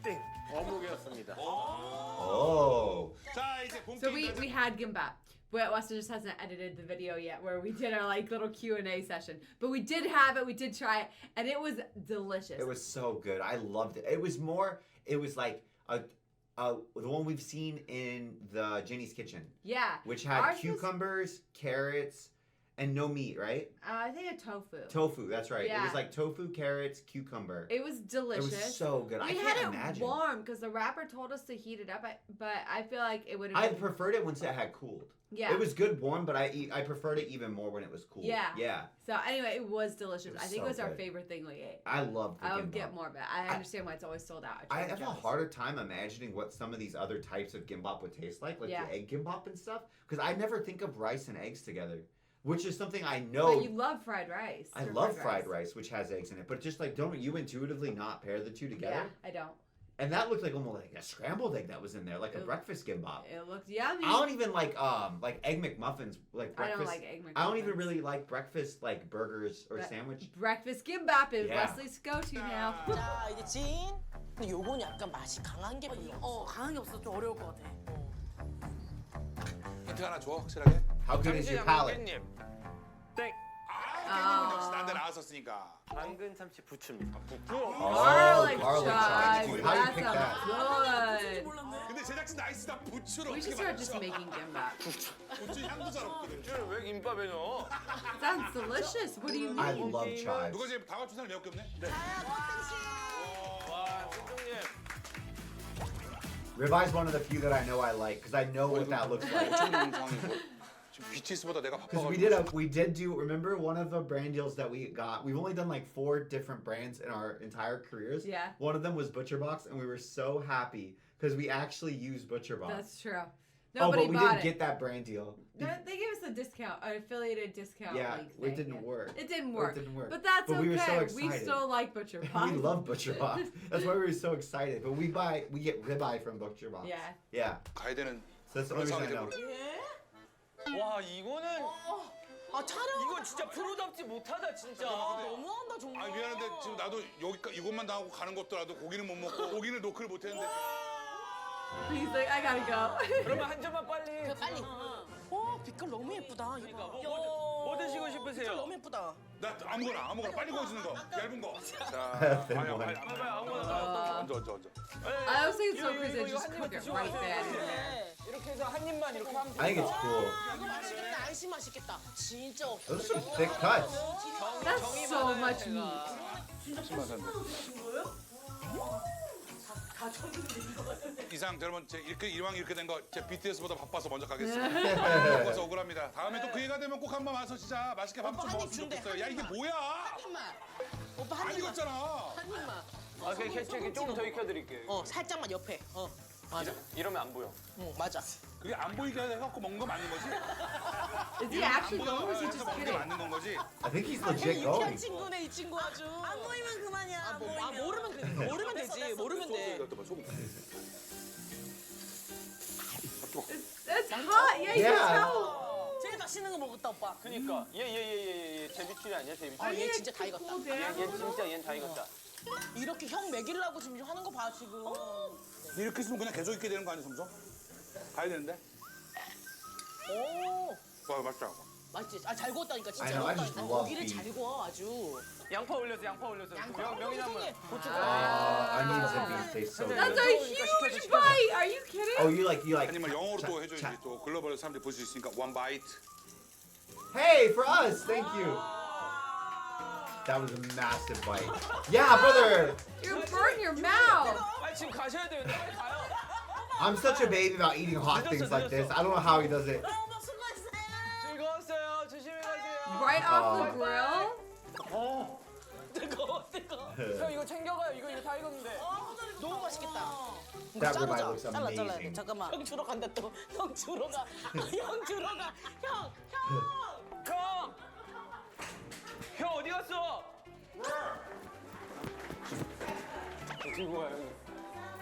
땡. 어묵이었습니다. Oh. 자, 이제 본 So 게임 we had gimbap. But Weston just hasn't edited the video yet where we did our like little Q&A session. But we did have it, we did try it, and it was delicious. It was so good. I loved it. It was like the one we've seen in the Jenny's Kitchen, Yeah. which had Ours was- cucumbers, carrots, and no meat, right? I think a tofu. Tofu, that's right. It Yeah. was like tofu, carrots, cucumber. It was delicious. It was so good. I We can't had it imagine. warm because the rapper told us to heat it up, but I feel like it would have I been... preferred it once it had cooled. Yeah. It was good warm, but I preferred it even more when it was cool. Yeah. Yeah. So anyway, it was delicious. It was I think so it was our good. favorite thing we ate. I loved the I would gimbap. get more of it. I understand why it's always sold out. I I'm have a jealous. harder time imagining what some of these other types of gimbap would taste like Yeah. the egg gimbap and stuff, because I never think of rice and eggs together, which is something I know. But you love fried rice. I or love fried rice, which has eggs in it, but just like, don't you intuitively not pair the two together? Yeah, I don't. And that looked like almost like a scrambled egg that was in there, like a It- breakfast gimbap. It looked yummy. I don't even like egg McMuffins, like I breakfast. don't like egg McMuffins. I don't even really like breakfast like burgers or But- sandwich. Breakfast gimbap is Yeah. Wesley's go-to now. 자, 이제 진. 근데 요건 약간 맛이 강한 게 별로 없어. 강한 게 없어 좀 어려울 것 같아. 힌트 하나 줘, 확실하게. How good is your palate? 깻잎. 땡. 아, 역시 나한테 나왔었으니까. 당근 참치 부추입니다. Garlic garlic chives. chives. How do you That pick sounds that? good. 근데 제작진 나이스다. 부추로 We 어떻게 should start just 맞춰? making gimbap. 부추 향도 잘 없거든. 줄 왜 김밥에 넣어? Sounds delicious. What do you I mean? love chives. 누가 지금 다 맞춘 사람 몇 개 없네? 와, 선생님. Ribeye is one of the few that I know I like because I know what that looks like. 지금 BTS보다 내가 Because 바빠가지고. we did do. Remember one of the brand deals that we got? We've only done like 4 different brands in our entire careers. Yeah. One of them was ButcherBox, and we were so happy because we actually used ButcherBox. That's true. Oh, Nobody but we bought didn't it. get that brand deal. No, they gave us a discount, an affiliated discount. Yeah, link it thing, didn't yeah. work. It didn't It work. didn't work. But that's But okay. we were so We excited. still like Butcher Box. We love ButcherBox. That's why we were so excited. But we get ribeye from ButcherBox. Yeah. Yeah. 가야 되는 So that's the only reason I know. 와, 이거는 아, 촬영. 이거 진짜 프로답지 못하다 진짜. 너무한다 정말. 아 미안한데 지금 나도 여기 이것만 당하고 가는 것더라도 고기는 못 먹고 고기는 노크를 못 했는데. He's like, I gotta go. 그러면 한 점만 빨리. 빨리. 빛깔 너무 예쁘다. 그러니까 뭐 드시고 빛깔 싶으세요? 너무 예쁘다. 나 아무거나 빨리 구워주는 거 얇은 거. 자, 네, 빨리 뭐. 빨리. 빨리 아무거나. 얹어. I always think it's so 이거, crazy. 이거 Just 한 cook 입만 it 드시고 right 가세요. there. 네. 이렇게 해서 한 입만 이렇게 하면 I think it's cool. 이거 맛있겠다. 안심 맛있겠다. 진짜 없어. Those are some thick cuts. That's so much meat. 이상 여러분 이왕 이렇게 된 거 제 BTS보다 바빠서 먼저 가겠습니다. 바빠서 억울합니다. 다음에 또 기회가 되면 꼭 한번 와서 진짜 맛있게 밥 좀 한입 먹었으면 준대, 좋겠어요. 야 이게 한 뭐야? 한 입만. 오빠 한 안 입만. 익었잖아. 한 입만. 아, 그냥 조금 더 익혀드릴게요. 살짝만 옆에. 맞아. 이러면 안 보여. 맞아. 그게 안 보이게 해갖고 먹는 거 맞는 거지? Is he actually going or is he 해서 just 먹는 게 kidding? 맞는 건 거지? I think he's legit 유쾌한 going. 친구네 이 친구 아주. 안 보이면 그만이야. 모르면 되지. 모르면 돼. It's hot. Yeah, you Yeah. can tell. 제일 맛있는 거 먹었다 오빠. 그니까 얘 제비추리 아니야 제비추리? 얘 진짜 다 익었다. Cool down. 얘 진짜 얘는 다 익었다. 이렇게 형 먹이려고 지금 하는 거 봐 지금. 이렇게 있으면 그냥 계속 있게 되는 거 아니야 점점? 가야 되는데. 오, 와 맛있다. 맛있지? 아, 잘 구웠다니까, 진짜. I know, I just 구웠다니까. love 고기를 beef. 잘 구워, 아주. 양파 올렸어, 양파 올렸어. 명이나물. onions and beef taste so That's good. a huge bite. Are you kidding? Oh, you like 아니면 영어로 또 자, 해줘야지. 자. 또 글로벌 사람들이 볼 수 있으니까 one bite. Hey, for us, thank you. That was a massive bite. Yeah, brother. You burn your mouth. 아, 지금 가셔야 돼요. 빨리 가요. I'm such a baby about eating hot things like this. I don't know how he does it. 어머, 수고했어요. 즐거웠어요. 조심히 가세요. Right off the grill. 뜨거워, 뜨거워. 형 이거 챙겨가요. 이거 다 익었는데. 너무 맛있겠다. That 자르자. ribeye looks 잘라야 돼. amazing. 잠깐만. 형 주러 간다 또. 형 주러 가. 형 주러 가. 형. 형! 형 어디 갔어? 들고 와요.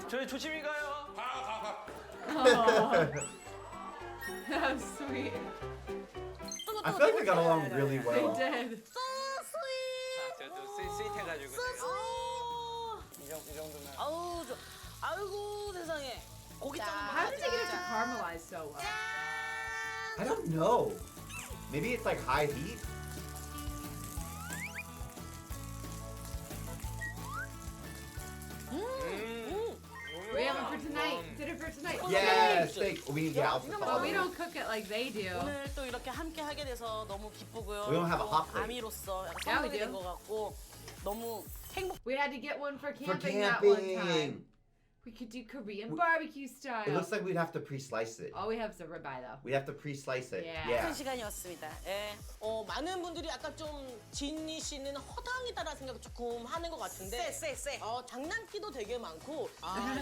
저희 조심히 가요. How sweet. I feel like we got along really They well. did. 저도 스윗해가지고. 이 정도면. 아우, 아이고 세상에. 고기 짱. How did they get it to caramelize so well? I don't know. Maybe it's like high heat. We have it for tonight. Dinner for tonight. Yeah, steak. We need to get out the But we don't cook it like they do. 오늘 또 이렇게 함께 하게 돼서 너무 기쁘고요. We don't have a hot plate. 아미로서 약간 Yeah, we 선물이 do. 된것 같고 너무 행복. We had to get one for For camping that one camping. time. We could do Korean barbecue style. It looks like we'd have to pre-slice it. All we have is a ribeye though. We have to pre-slice it. Yeah. 큰 시간이었습니다. 예. 많은 분들이 아까 좀 진니 씨는 허당이다라는 생각 조금 하는 것 같은데. 쎄. 장난기도 되게 많고,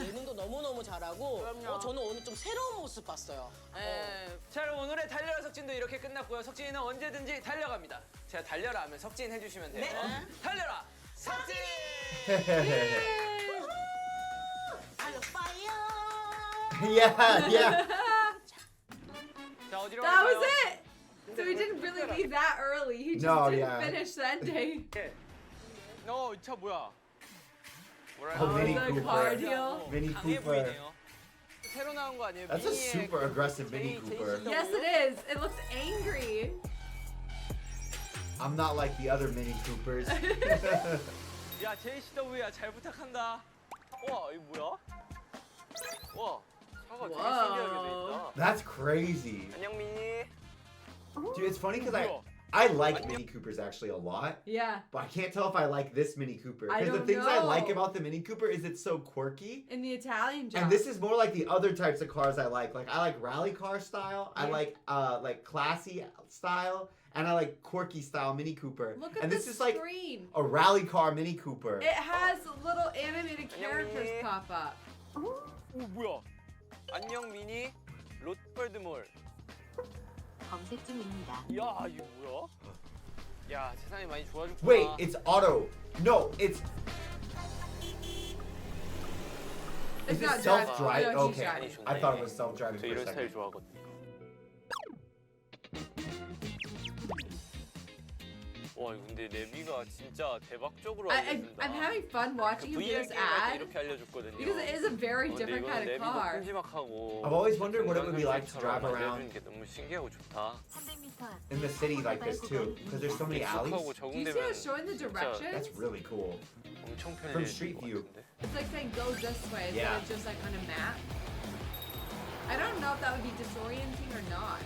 예능도 너무너무 잘하고, 저는 오늘 좀 새로운 모습 봤어요. 예. 자, 그럼 오늘의 달려라 석진도 이렇게 끝났고요. 석진이는 언제든지 달려갑니다. 제가 달려라 하면 석진 해주시면 돼요. 네. 달려라 석진! yeah. 자, 어디로 That 갈까요? was it. So he didn't really leave that early. He just No, didn't yeah. finish that day. 이 차 뭐야? 뭐라 Oh, Mini The car Cooper. deal. Mini 강해 Cooper. 보이네요. 새로 나온 거 아니에요? That's a 미니의 super 그 aggressive Mini Cooper. Yes, it is. It looks angry. I'm not like the other Mini Coopers. 야, JCW야 잘 부탁한다. 와, 이거 뭐야? 와, 차가 되게 와우. 신기하게 돼 있다. That's crazy. 안녕 미니. Dude, it's funny because 뭐야? I like Mini Coopers actually a lot, Yeah. but I can't tell if I like this Mini Cooper. I Because the don't things I like know. about the Mini Cooper is it's so quirky. In the Italian job. And this is more like the other types of cars I like. Like I like rally car style. I Yeah. like classy style, and I like quirky style Mini Cooper. Look at and the this is like screen. a rally car Mini Cooper. It has little animated 안녕, characters 미니. pop up. 오, 뭐야? 안녕 미니. 롯벌드몰. 검색 중입니다. 야, 이거 뭐야? 야, 세상이 많이 좋아졌구나. Wait, it's auto. No, it's. Is It's it not self-drive? driving. No, he's Okay, driving. I thought it was self-driving 저 for a 이런 스타일 second. 좋아하거든요. 와, 근데 레비가 진짜 대박적으로 알려준다. I'm having fun watching 그 him do this VR 게임 할때 ad 이렇게 알려줬거든요. because it is a very 근데 different 이거는 kind of 레비도 car. 큼지막하고 I've always wondered what it would be like to 정상 drive around 알려주는 게 너무 신기하고 좋다. 300m 앞 in the city like this too, because there's so many 익숙하고 alleys. Do you see how 적응되면 it's showing the 진짜 directions? That's really cool. 엄청 편리해질 From street 것 view. 같은데. It's like saying go this way instead Yeah. of just like on a map. I don't know if that would be disorienting or not.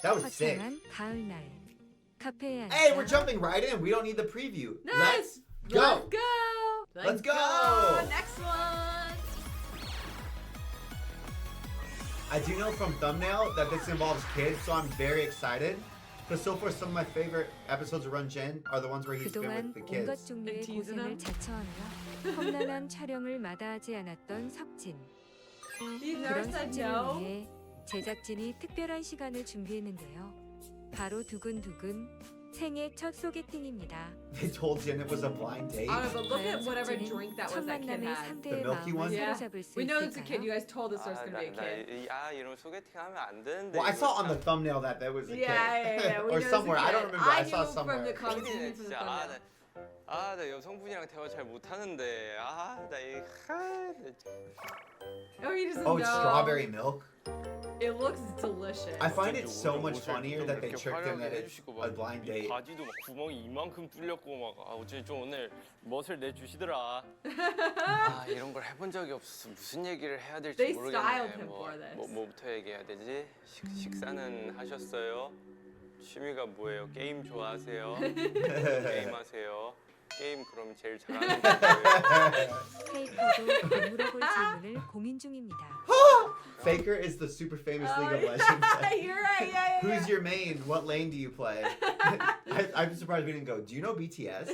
That was sick. 화창한 가을날 카페에 Hey, 앉아 we're jumping right in. We don't need the preview. Nice. Let's go. Let's go. Let's go. Next one. I do know from thumbnail that this involves kids, so I'm very excited. Because so far, some of my favorite episodes of Run Jin are the ones where he's been 그동안 with the 온갖 kids. 종류의 teasing 고생을 them? 자처하느라 험난한 촬영을 마다하지 않았던 석진. He never 그런 said 석진을 no. 위해 제작진이 특별한 시간을 준비했는데요. 바로 두근두근 생애 첫 소개팅입니다. They told Jin it was a blind date. I don't know, but look at 과연 whatever 석진은 drink that 첫 was that kid 만남의 had. 상대의 The milky 마음을 one? Yeah. 사로잡을 수 We know it's a kid. You 있을까요? guys told us there's gonna be a kid. 이런 소개팅 하면 안 되는데. Well, I 이거 saw on 참- the thumbnail that there was a Yeah, kid. yeah. We or know it's a somewhere. I don't kid. remember. I knew saw from the somewhere. comments 팬이네, from the 진짜. 아, thumbnail. 아, 나 여성분이랑 대화 잘 못하는데. 아, 나 이. Oh, he doesn't Oh, it's know. strawberry milk. It looks delicious. I find it so much funnier that they tricked him that it's a blind date. 바지도 막 구멍이 이만큼 뚫렸고 막 어째 좀 오늘 멋을 내주시더라. 아, 이런 걸 해본 적이 없어서 무슨 얘기를 해야 될지 They 모르겠네. styled him for this. 뭐부터 얘기해야 되지? 식사는 하셨어요? 취미가 뭐예요? 게임 좋아하세요? 게임 하세요? 게임 그럼 제일 잘하는 게 뭐예요? 페이커도 물어볼 질문을 고민 중입니다. Faker is the super famous Oh, League of Legends. You're right. Yeah. Who's your main? What lane do you play? I'm surprised we didn't go. Do you know BTS?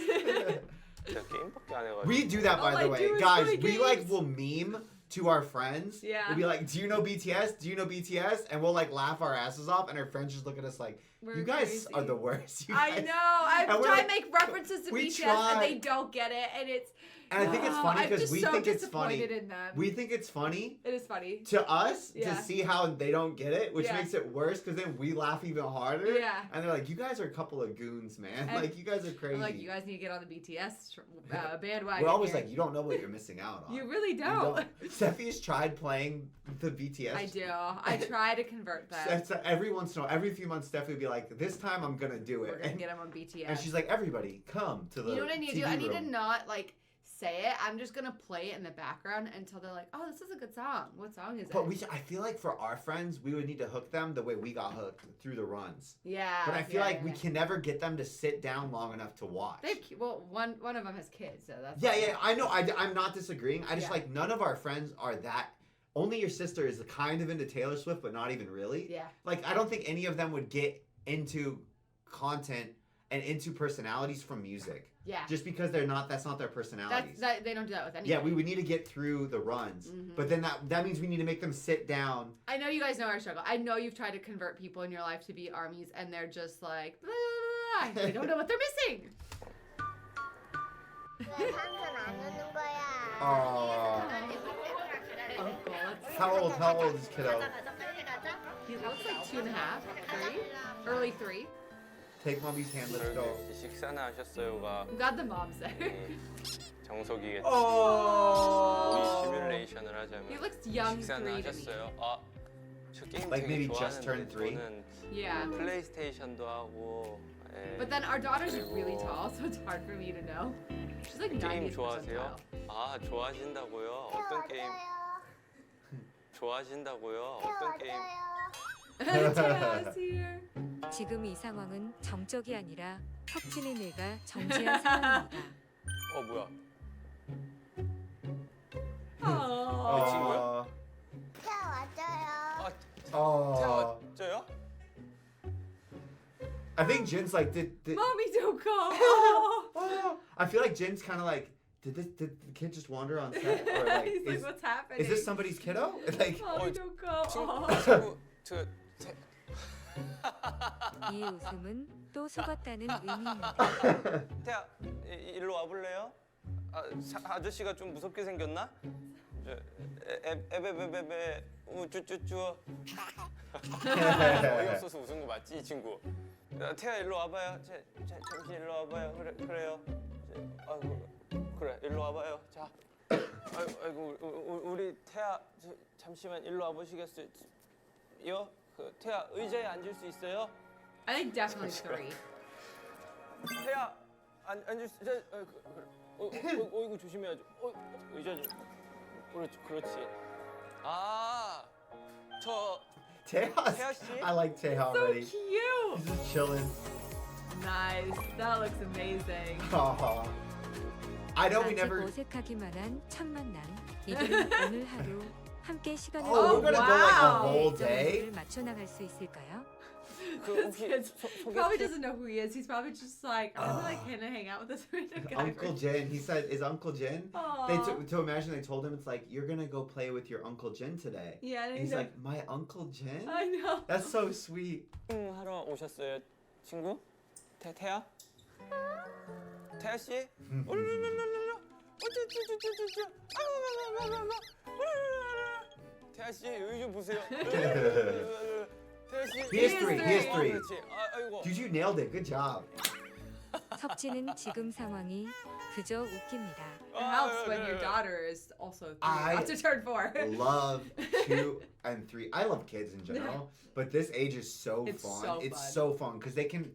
제가 게임밖에 안 해가지고. We do that, by All the I way, do is guys. play We like games. will meme to our friends. Yeah. We'll be like, "Do you know BTS? Do you know BTS?" And we'll like laugh our asses off, and our friends just look at us like, We're "You guys crazy. are the worst." You I guys- know. I've And we're tried like, to make references to we BTS try. and they don't get it, and it's. And I think it's funny I'm because just we so think it's funny. disappointed in them. We think it's funny It is funny. to us Yeah. to see how they don't get it, which Yeah. makes it worse because then we laugh even harder. Yeah. And they're like, "You guys are a couple of goons, man. And Like you guys are crazy." I'm like, you guys need to get on the BTS bandwagon. We're always here. like, "You don't know what you're missing out on." You really You don't. Steffi's tried playing the BTS. I do. I try to convert them. That's every once in a while, every few months, Steffi would be like, "This time I'm gonna do We're it," gonna get them on BTS. and she's like, "Everybody, come to the." you know what I need to TV do? I need to room." not like say it. I'm just gonna play it in the background until they're like, "Oh, this is a good song. What song is But it?" I feel like for our friends, we would need to hook them the way we got hooked through the runs. Yeah. But I feel yeah, like yeah, we yeah. can never get them to sit down long enough to watch. Well, one of them has kids, so that's. Yeah, I know. I'm not disagreeing. I just Yeah. like none of our friends are that. Only your sister is kind of into Taylor Swift, but not even really. Yeah. Like I don't think any of them would get into content and into personalities from music. Yeah. Just because that's not their personalities. They don't do that with anyone. Yeah, we would need to get through the runs. Mhm. But then that means we need to make them sit down. I know you guys know our struggle. I know you've tried to convert people in your life to be armies, and they're just like, blah, blah, blah. They don't know what they're missing. Uncle, that's How old is kiddo? he looks like 2.5, 3, early 3. Take mommy's hand, let's go. 그러게, 식사는 하셨어요가 I'm glad the mom's there. 정석이겠죠. Oh. 우리 시뮬레이션을 He 하자면 looks young 3 식사는 to me. 하셨어요. 아, 저 게임 Like 되게 maybe just turned 좋아하는데 3? 저는 Yeah. 플레이스테이션도 하고. 예. But then our daughter's really 그리고 tall, so it's hard for me to know. She's like 게임 90th 좋아하세요? percentile. 아, 좋아하신다고요? 어떤 게임? 좋아하신다고요? 어떤 게임? Taya's here. 지금 이 상황은 정적이 아니라 혁진의 뇌가 정지한 상황입니다. 뭐야? Oh. 친구요? Oh. 저요? I think Jin's like, did Mommy, don't go. Oh. oh. I feel like Jin's kind of like, did the kid just wander on set? Or like, He's like, what's happening? is this somebody's kiddo? Like, Mommy, don't go. Oh. 친구, 저 이 웃음은 또 속았다는 의미입니다. 태야, 일로 와볼래요? 아저씨가 좀 무섭게 생겼나? 에베베베베 우쭈쭈쭈. 어이없어서 웃은 거 맞지 이 친구? 태야 일로 와봐요. 잠시 일로 와봐요. 그래요. 아이고 그래 일로 와봐요. 자. 아이고 우리 태야 잠시만 일로 와보시겠어요? 태야 의자에 앉을 수 있어요? I think definitely 3. 태야 앉을 수 있어요? 어이구 조심해야죠. 의자 좀. 그렇지. 저 Teja. 씨. I like Teja So already. cute. He's just chilling. Nice. That looks amazing. Aw. I know we 아직 never. 어색하기만 한 첫 만남. 이들은 오늘 하루 함께 시간을 Oh, we're gonna go like a wow. whole day. 일정을 맞춰 나갈 수 있을까요? 혹시 Probably doesn't know who he is. He's probably just like, I'm like gonna hang out with this random guy. Uncle Jin. He said, "Is Uncle Jin?" Aww. To imagine they told him it's like you're gonna go play with your Uncle Jin today. Yeah, And he's like, "My Uncle Jin?" I know. That's so sweet. 하러 오셨어요, 친구? 태야? 태야 씨? 태야 씨 여기 좀 보세요. 태야 씨. He is 3. He is 3. 그렇지. 아이고. Dude, you nailed it. Good job. 석진은 지금 상황이 그저 웃깁니다. It helps when your daughter is also 3, about to turn 4. Love 2 and 3. I love kids in general, but this age is so It's fun. so It's fun. so fun because they can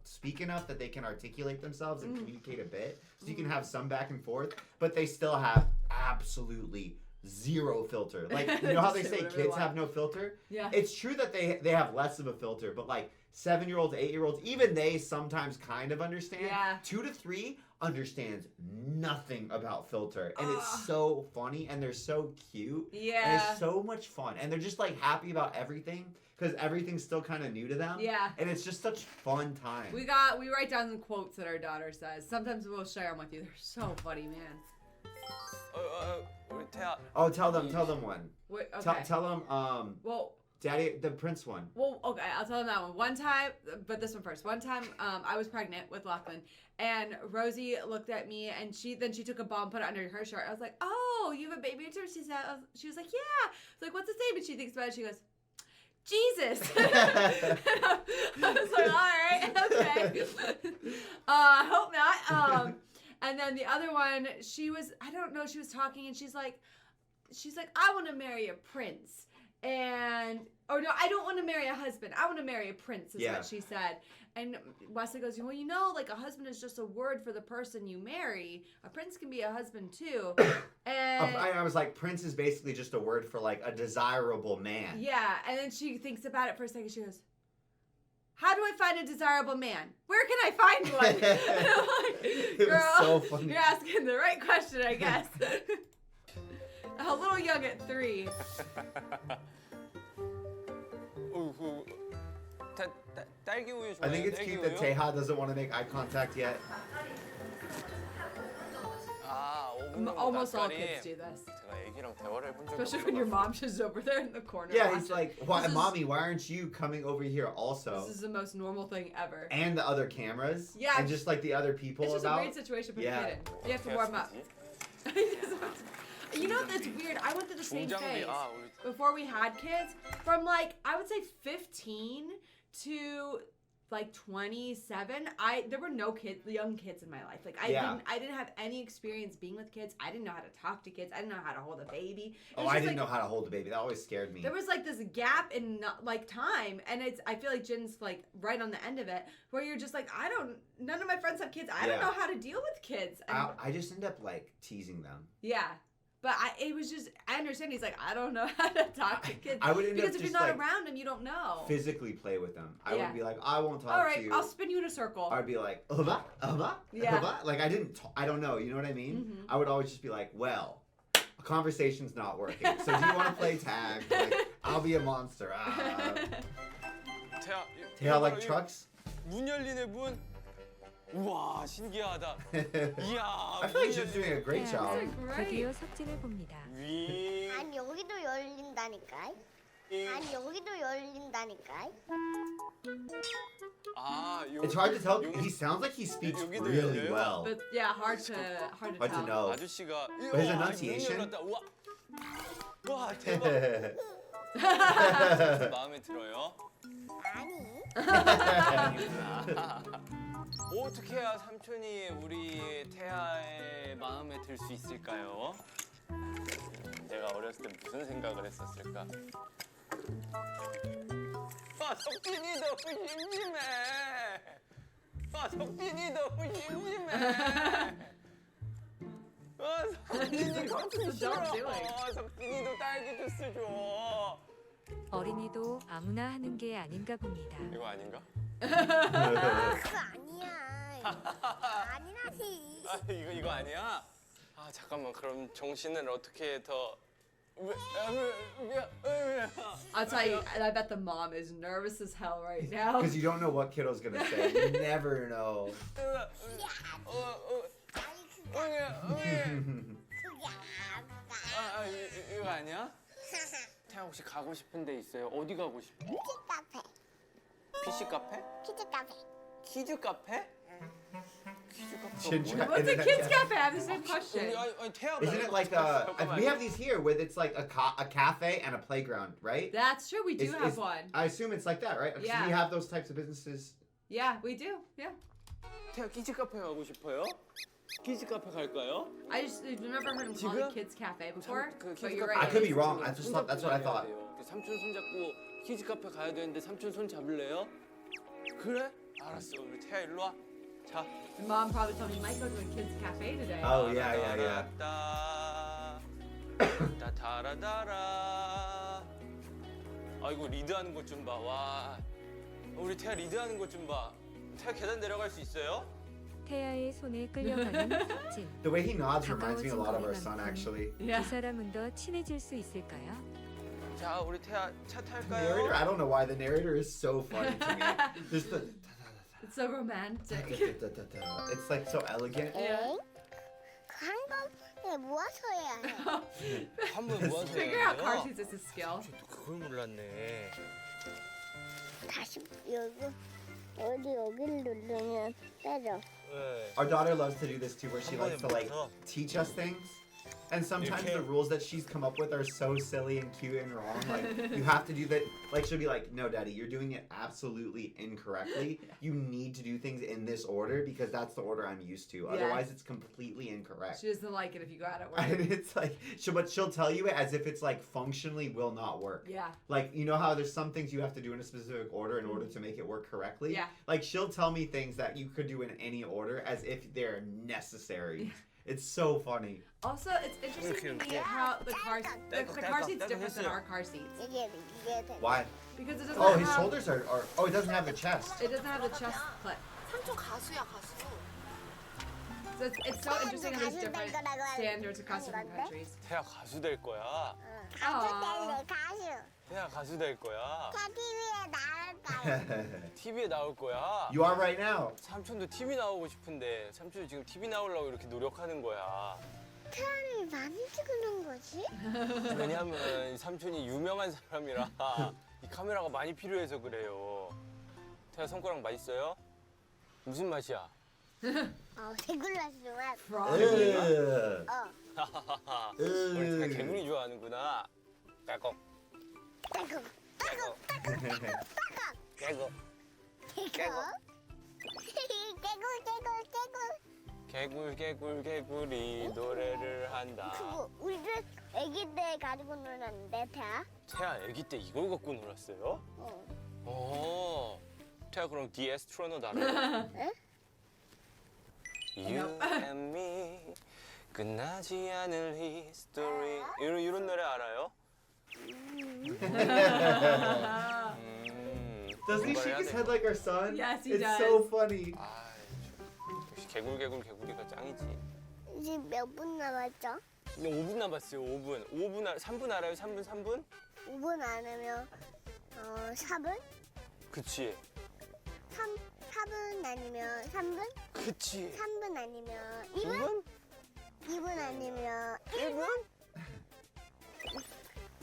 speak enough that they can articulate themselves and communicate a bit. So you can have some back and forth, but they still have absolutely zero filter. Like, you know how they Just say say whatever they kids want. have no filter? Yeah. It's true that they have less of a filter, but like 7-year-olds, 8-year-olds, even they sometimes kind of understand. Yeah. 2 to 3 understands nothing about filter, and it's so funny, and they're so cute. And Yeah. it's so much fun, and they're just like happy about everything because everything's still kind of new to them. Yeah. And it's just such fun time. We write down some quotes that our daughter says. Sometimes we'll share them with you. They're so funny, man. 우리 태아. Oh, tell them one. Wait, okay. Tell them Well, Daddy, the Prince one. Well, okay, I'll tell them that one. One time, but this one first. One time, I was pregnant with Lachlan, and Rosie looked at me, and she took a ball and put it under her shirt. I was like, "Oh, you have a baby too?" She was like, "Yeah." I was like, "What's his name?" And she thinks about it. She goes, "Jesus." I was like, "All right, okay." I hope not. And then the other one, she was talking, and she's like, "I want to marry a prince." No, I don't want to marry a husband. I want to marry a prince, is what she said. And Wesley goes, well, you know, like a husband is just a word for the person you marry. A prince can be a husband too. And I was like, Prince is basically just a word for like a desirable man. yeah, and then she thinks about it for a second. She goes, how do I find a desirable man? Where can I find one? And I'm like, It girl, was so funny. you're asking the right question, I guess. A little young at 3. 딸기 우유 좋아해요? I think it's 딸기 cute that 우유? Teha doesn't want to make eye contact yet. 아, 5분 정도 Almost all 낯가림. kids do this. 제가 애기랑 대화를 해본 적이 Especially when your mom's just over there in the corner. Yeah, watching. he's like, why, This is- Mommy, why aren't you coming over here also? This is the most normal thing ever. And the other cameras. Yeah. And just like the other people It's just about. a weird situation for Yeah. the kid in. You have to warm up. You know that's weird. I went through the same 중장비. phase 아, 우리 before we had kids. From like I would say 15 to like 27. There were no young kids in my life. Like I didn't have any experience being with kids. I didn't know how to talk to kids. I didn't know how to hold a baby. Oh, I didn't know how to hold a baby. That always scared me. There was like this gap in like time, and I feel like Jin's like right on the end of it, where you're just like, none of my friends have kids. I don't know how to deal with kids. And, I just end up like teasing them. yeah. But I understand. He's like, I don't know how to talk to kids. I would end up because if you're just, not like, around them, you don't know. Physically play with them. I Yeah. would be like, I won't talk All to right, you. I'll spin you in a circle. I'd be like, Yeah. Like I don't know. You know what I mean? Mhm. I would always just be like, well, a conversation's not working. So do you want to play tag? Like, I'll be a monster. 태아. Teha like trucks? 문 열리네 문. 우와 신기하다. 이야. I feel like she's doing a great job. Great. 드디어 석진을 봅니다. 위. 아니 여기도 열린다니까. 아니 여기도 열린다니까. 아 It's hard to tell. He sounds like he speaks 여기도 really 열려요? well. But yeah, hard to Hard tell. to know. 아저씨가. But his 우와, enunciation? 문 열렸다. 우와. 와 대박. 마음에 들어요. 아니. 어떻게 해야 삼촌이 우리 태아의 마음에 들 수 있을까요? 내가 어렸을 때 무슨 생각을 했었을까? 아, 석진이 너무 심심해. 아, 석진이 너무 심심해. 아, 석진이 커피 싫어. 석진이도 딸기 주스 줘. 어린이도 아무나 하는 게 아닌가 봅니다. 이거 아닌가? 그거 아니야. 아니라지. 아, 이거 아니야? 아, 잠깐만. 그럼 정신을 어떻게 더 I'll tell you, I bet the mom is nervous as hell right now. Because you don't know what kiddo's gonna say. You never know. 이거 아니야? 태아 혹시 가고 싶은 데 있어요? 어디 가고 싶어? 카페. PC 카페? 키즈 카페. 키즈 카페? 키즈 카페. Chin-chat. What's a kids cafe? I have the same question. 아니 태아. Isn't it like we have these here where it's like a cafe and a playground, right? That's true. We do have one. I assume it's like that, right? 'Cause Yeah. we have those types of businesses. Yeah, we do. Yeah. 태아 키즈 카페 가고 싶어요? 키즈 카페 갈까요? I just I've never heard him call it kids cafe before. 그 But 키즈 you're 카페 I right. could be wrong. I just thought that's what I thought. 삼촌 손 잡고 키즈 카페 가야 되는데 삼촌 손 잡을래요? 그래? 알았어. 우리 태아 일로 와. 자. Mom probably told me might go to a kids cafe today. Oh yeah. 따라다라. 아이고 리드하는 것 좀 봐. 와. 우리 태아 리드하는 것 좀 봐. 태아 계단 내려갈 수 있어요? 태아의 손에 끌려가는 덕진. The way he nods reminds me a lot of our son, actually. Yeah. 두 사람은 더 친해질 수 있을까요? 자, 우리 태아 차 Narrator, 탈까요? I don't know why the narrator is so funny to me. There's the. It's so romantic. It's like so elegant. Yeah. 한번에 모아서 해야 해. 한번 모아서 Figure out car seats is a skill. 또 그걸 몰랐네. 다시 여기를 누르면 빼줘. 네. Our daughter loves to do this too, where she likes to like teach us things. And sometimes the rules that she's come up with are so silly and cute and wrong. Like, you have to do that. Like, she'll be like, no, Daddy, you're doing it absolutely incorrectly. You need to do things in this order because that's the order I'm used to. Yeah. Otherwise, it's completely incorrect. She doesn't like it if you go out at And work. it's like, she'll tell you it as if it's like functionally will not work. Yeah. Like, you know how there's some things you have to do in a specific order in order to make it work correctly? Yeah. Like, she'll tell me things that you could do in any order as if they're necessary. It's so funny. Also, it's interesting to me how the car seat's different than our car seats 이게 돼. Why? because it doesn't Oh, his have shoulders are. Oh, it doesn't have the chest. it doesn't have the chest clip. 삼촌 가수야 가수. So it's so interesting how there's different standards across different countries. 태아 가수 될 거야. 가수 될래 가수. 태아 가수 될 거야. 다 TV에 나올까요? TV에 나올 거야. You are right now. 삼촌도 TV 나오고 싶은데 삼촌이 지금 TV 나오려고 이렇게 노력하는 거야. 태아를 많이 찍는 거지? 왜냐면 삼촌이 유명한 사람이라 이 카메라가 많이 필요해서 그래요. 태아 손가락 맛있어요? 무슨 맛이야? 개굴라지만. Ugh. 우리 태아 개구리 좋아하는구나. 까꺽. 따고 깨고. 깨고. 깨고. 개굴이 노래를 한다. 그거 우리들 아기 때 가지고 놀았는데 태아? 태아 아기 때 이걸 갖고 놀았어요? 어. 태아 그럼 The Astronaut 알아요? 에? You and me 끝나지 않을 history 이런 노래 알아요? Doesn't he shake his head like our son? Yes, he it's does. so funny. 아, 역시 개구리가 짱이지. 이제 몇 분 남았죠? 5분 남았어요. 5분. 3분 알아요? 3분? 5분 안 하면 4분? 그치. 4분 아니면 3분? 그치. 3분 아니면 2분? 2분 아니면 1분?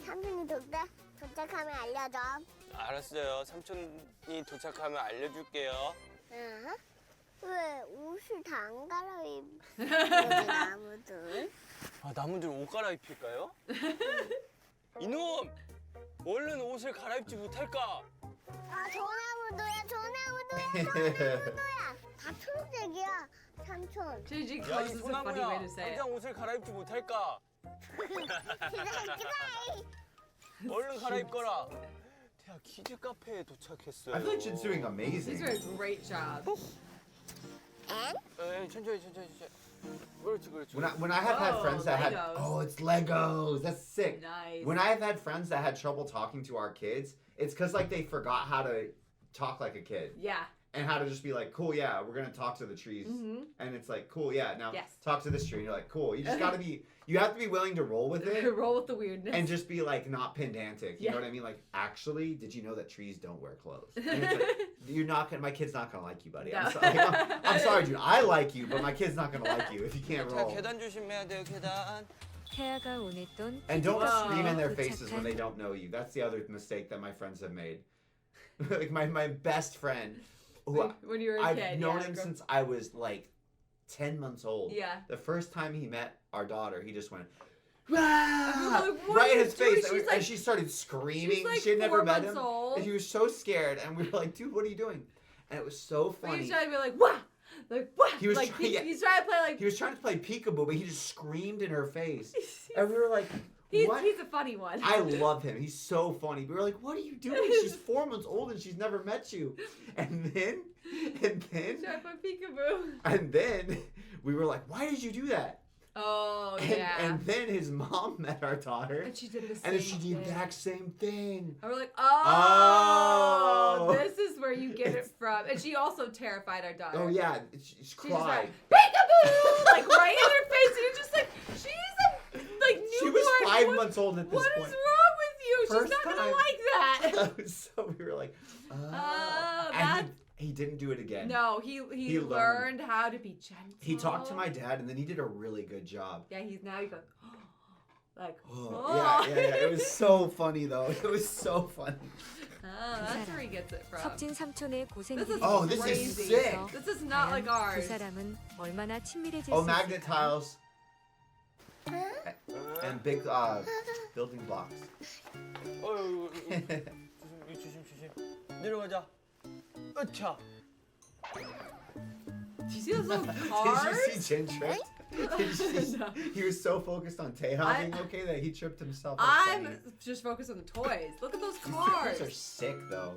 삼촌이 도착하면 알려줘. 알았어요. 삼촌이 도착하면 알려줄게요. 왜 옷을 다 안 갈아입지 나무들? 아, 나무들 옷 갈아입힐까요? 이놈! 얼른 옷을 갈아입지 못할까? 저 나무도야. 다 초록색이야, 삼촌. Gigi 야, Close 이 is a funny way 소나무야. to say it. 당장 옷을 갈아입지 못할까? 얼른 갈아입거라. 태아 키즈 카페에 도착했어요. I feel like Jin's doing He's amazing. doing a great job. 천천히. 그렇지. When I have had Oh, friends that had Legos. it's Legos. That's sick. Nice. When I've had friends that had trouble talking to our kids, it's because like they forgot how to talk like a kid Yeah. and how to just be like, cool, yeah, we're gonna talk to the trees, and it's like, cool, yeah, now Yes. talk to this tree, and you're like, cool. You just gotta be, you have to be willing to roll with it Roll with the weirdness. and just be like not pedantic. You Yeah. know what I mean? Like, actually, did you know that trees don't wear clothes? And it's like, you're not gonna. My kid's not gonna like you, buddy. No. I'm sorry, dude. I like you, but my kid's not gonna like you if you can't 태아 roll. 계단 조심해야 돼요. 계단. 태아가 원했던 And don't Whoa. scream in their faces when 도착한 they don't know you. That's the other mistake that my friends have made. Like my best friend, who when you were a I've kid. known yeah, him grow- since I was like 10 months old. Yeah. The first time he met our daughter, he just went, like, what right are in you his doing? face. She's and like- she started screaming. she's like she had never 4 met months him. old. And he was so scared. And we were like, dude, what are you doing? And it was so But funny. you're trying to be like, wow. Like what? He was like trying- yeah. he's trying to play like He was trying to play peekaboo, but he just screamed in her face. And we were like, what? he's a funny one. I love him. He's so funny. We were like, what are you doing? She's 4 months old and she's never met you. And then Trying to play peekaboo. and then we were like, why did you do that? Oh And, yeah. and then his mom met our daughter. And she did the same And then she did the thing. exact same thing. And we're like, Oh. this is where you get it from. And she also terrified our daughter. Oh yeah, she She just cried. went, peekaboo! Like right in her face. And you're just like, she's a like newborn. She was 5 What- months old at this What is point. wrong with you? First She's not gonna time. like that. So we were like, oh. Oh, And he didn't do it again. No, he learned. learned how to be gentle. He talked to my dad, and then he did a really good job. Yeah, he goes like. Oh, yeah. It was so funny though. It was so funny. Oh, that's where he gets it from. 석진 삼촌의 고생들이 This is Oh, this is crazy. sick. This is not like 그 ours. 사람은 얼마나 친밀해질 Oh, 수 magnet 있을까? tiles and big building blocks. 조심. 내려가자. 으차. Do you see those little Did cars? you see Jin tripped? Did you see? No. He was so focused on Taeha I- being okay that he tripped himself. That's I'm funny. just focused on the toys. Look at those These cars. toys are sick though.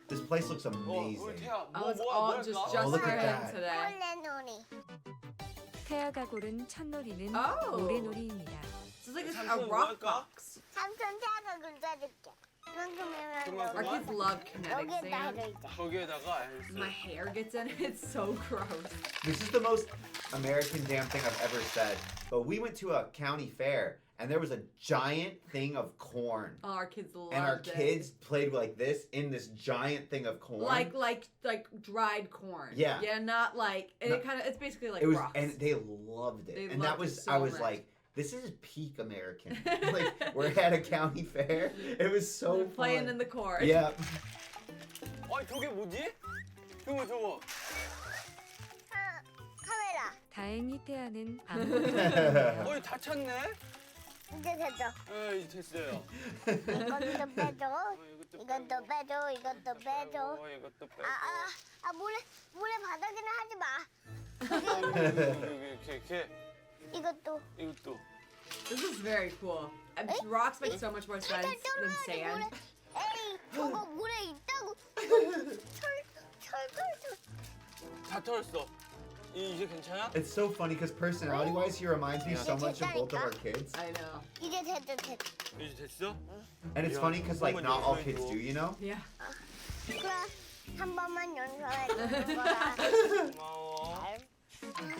This place looks amazing. 우리 태야 Oh, it's 뭐 all 할까? just Oh, look for at him that. today. 홀레놀이. 태아가 고른 첫놀이는 Oh. 모래놀이입니다. So it's like a 삼촌 뭐 rock 할까? box. 삼촌 태아가 긁어줄게. 이만큼이면 Our kids love kinetic 여기에다 sand. 해도 이제. 거기에다가 알겠어. My hair gets in it. It's so gross. This is the most American damn thing I've ever said. But we went to a county fair and there was a giant thing of corn. Oh, our kids loved And our it. kids played like this in this giant thing of corn. like dried corn. Yeah. Yeah, not like and No. it's basically like it was, rocks. and they loved it. They and that loved it was, so I was much. like, this is peak American. Like, we're at a county fair. It was so They're playing fun. in the corn. Yeah. 아니 저게 뭐지? 저거. 카메라. 다행히 태아는 아무것도 없네요. 어이 다 찼네. 이제 됐어. 에이 됐어요. 이것도 빼줘. 이것도 이것도 빼줘. 이것도 빼줘. 이것도 빼고. 물에 바닥에는 하지 마. 이렇게 이것도. 이것도. This is very cool. Rocks make so much more sense 살살 than 떨어야지, sand. 물에. 에이, 저거 물에 있다고. 철. 다 털었어. 이제 괜찮아? It's so funny because personality-wise, he reminds me so much of both of our kids. I know. 이제 됐어. 이제 됐어? And it's funny because, like, not all kids do, you know? Yeah. 그럼 한 번만 연습해 주는 거야. 고마워.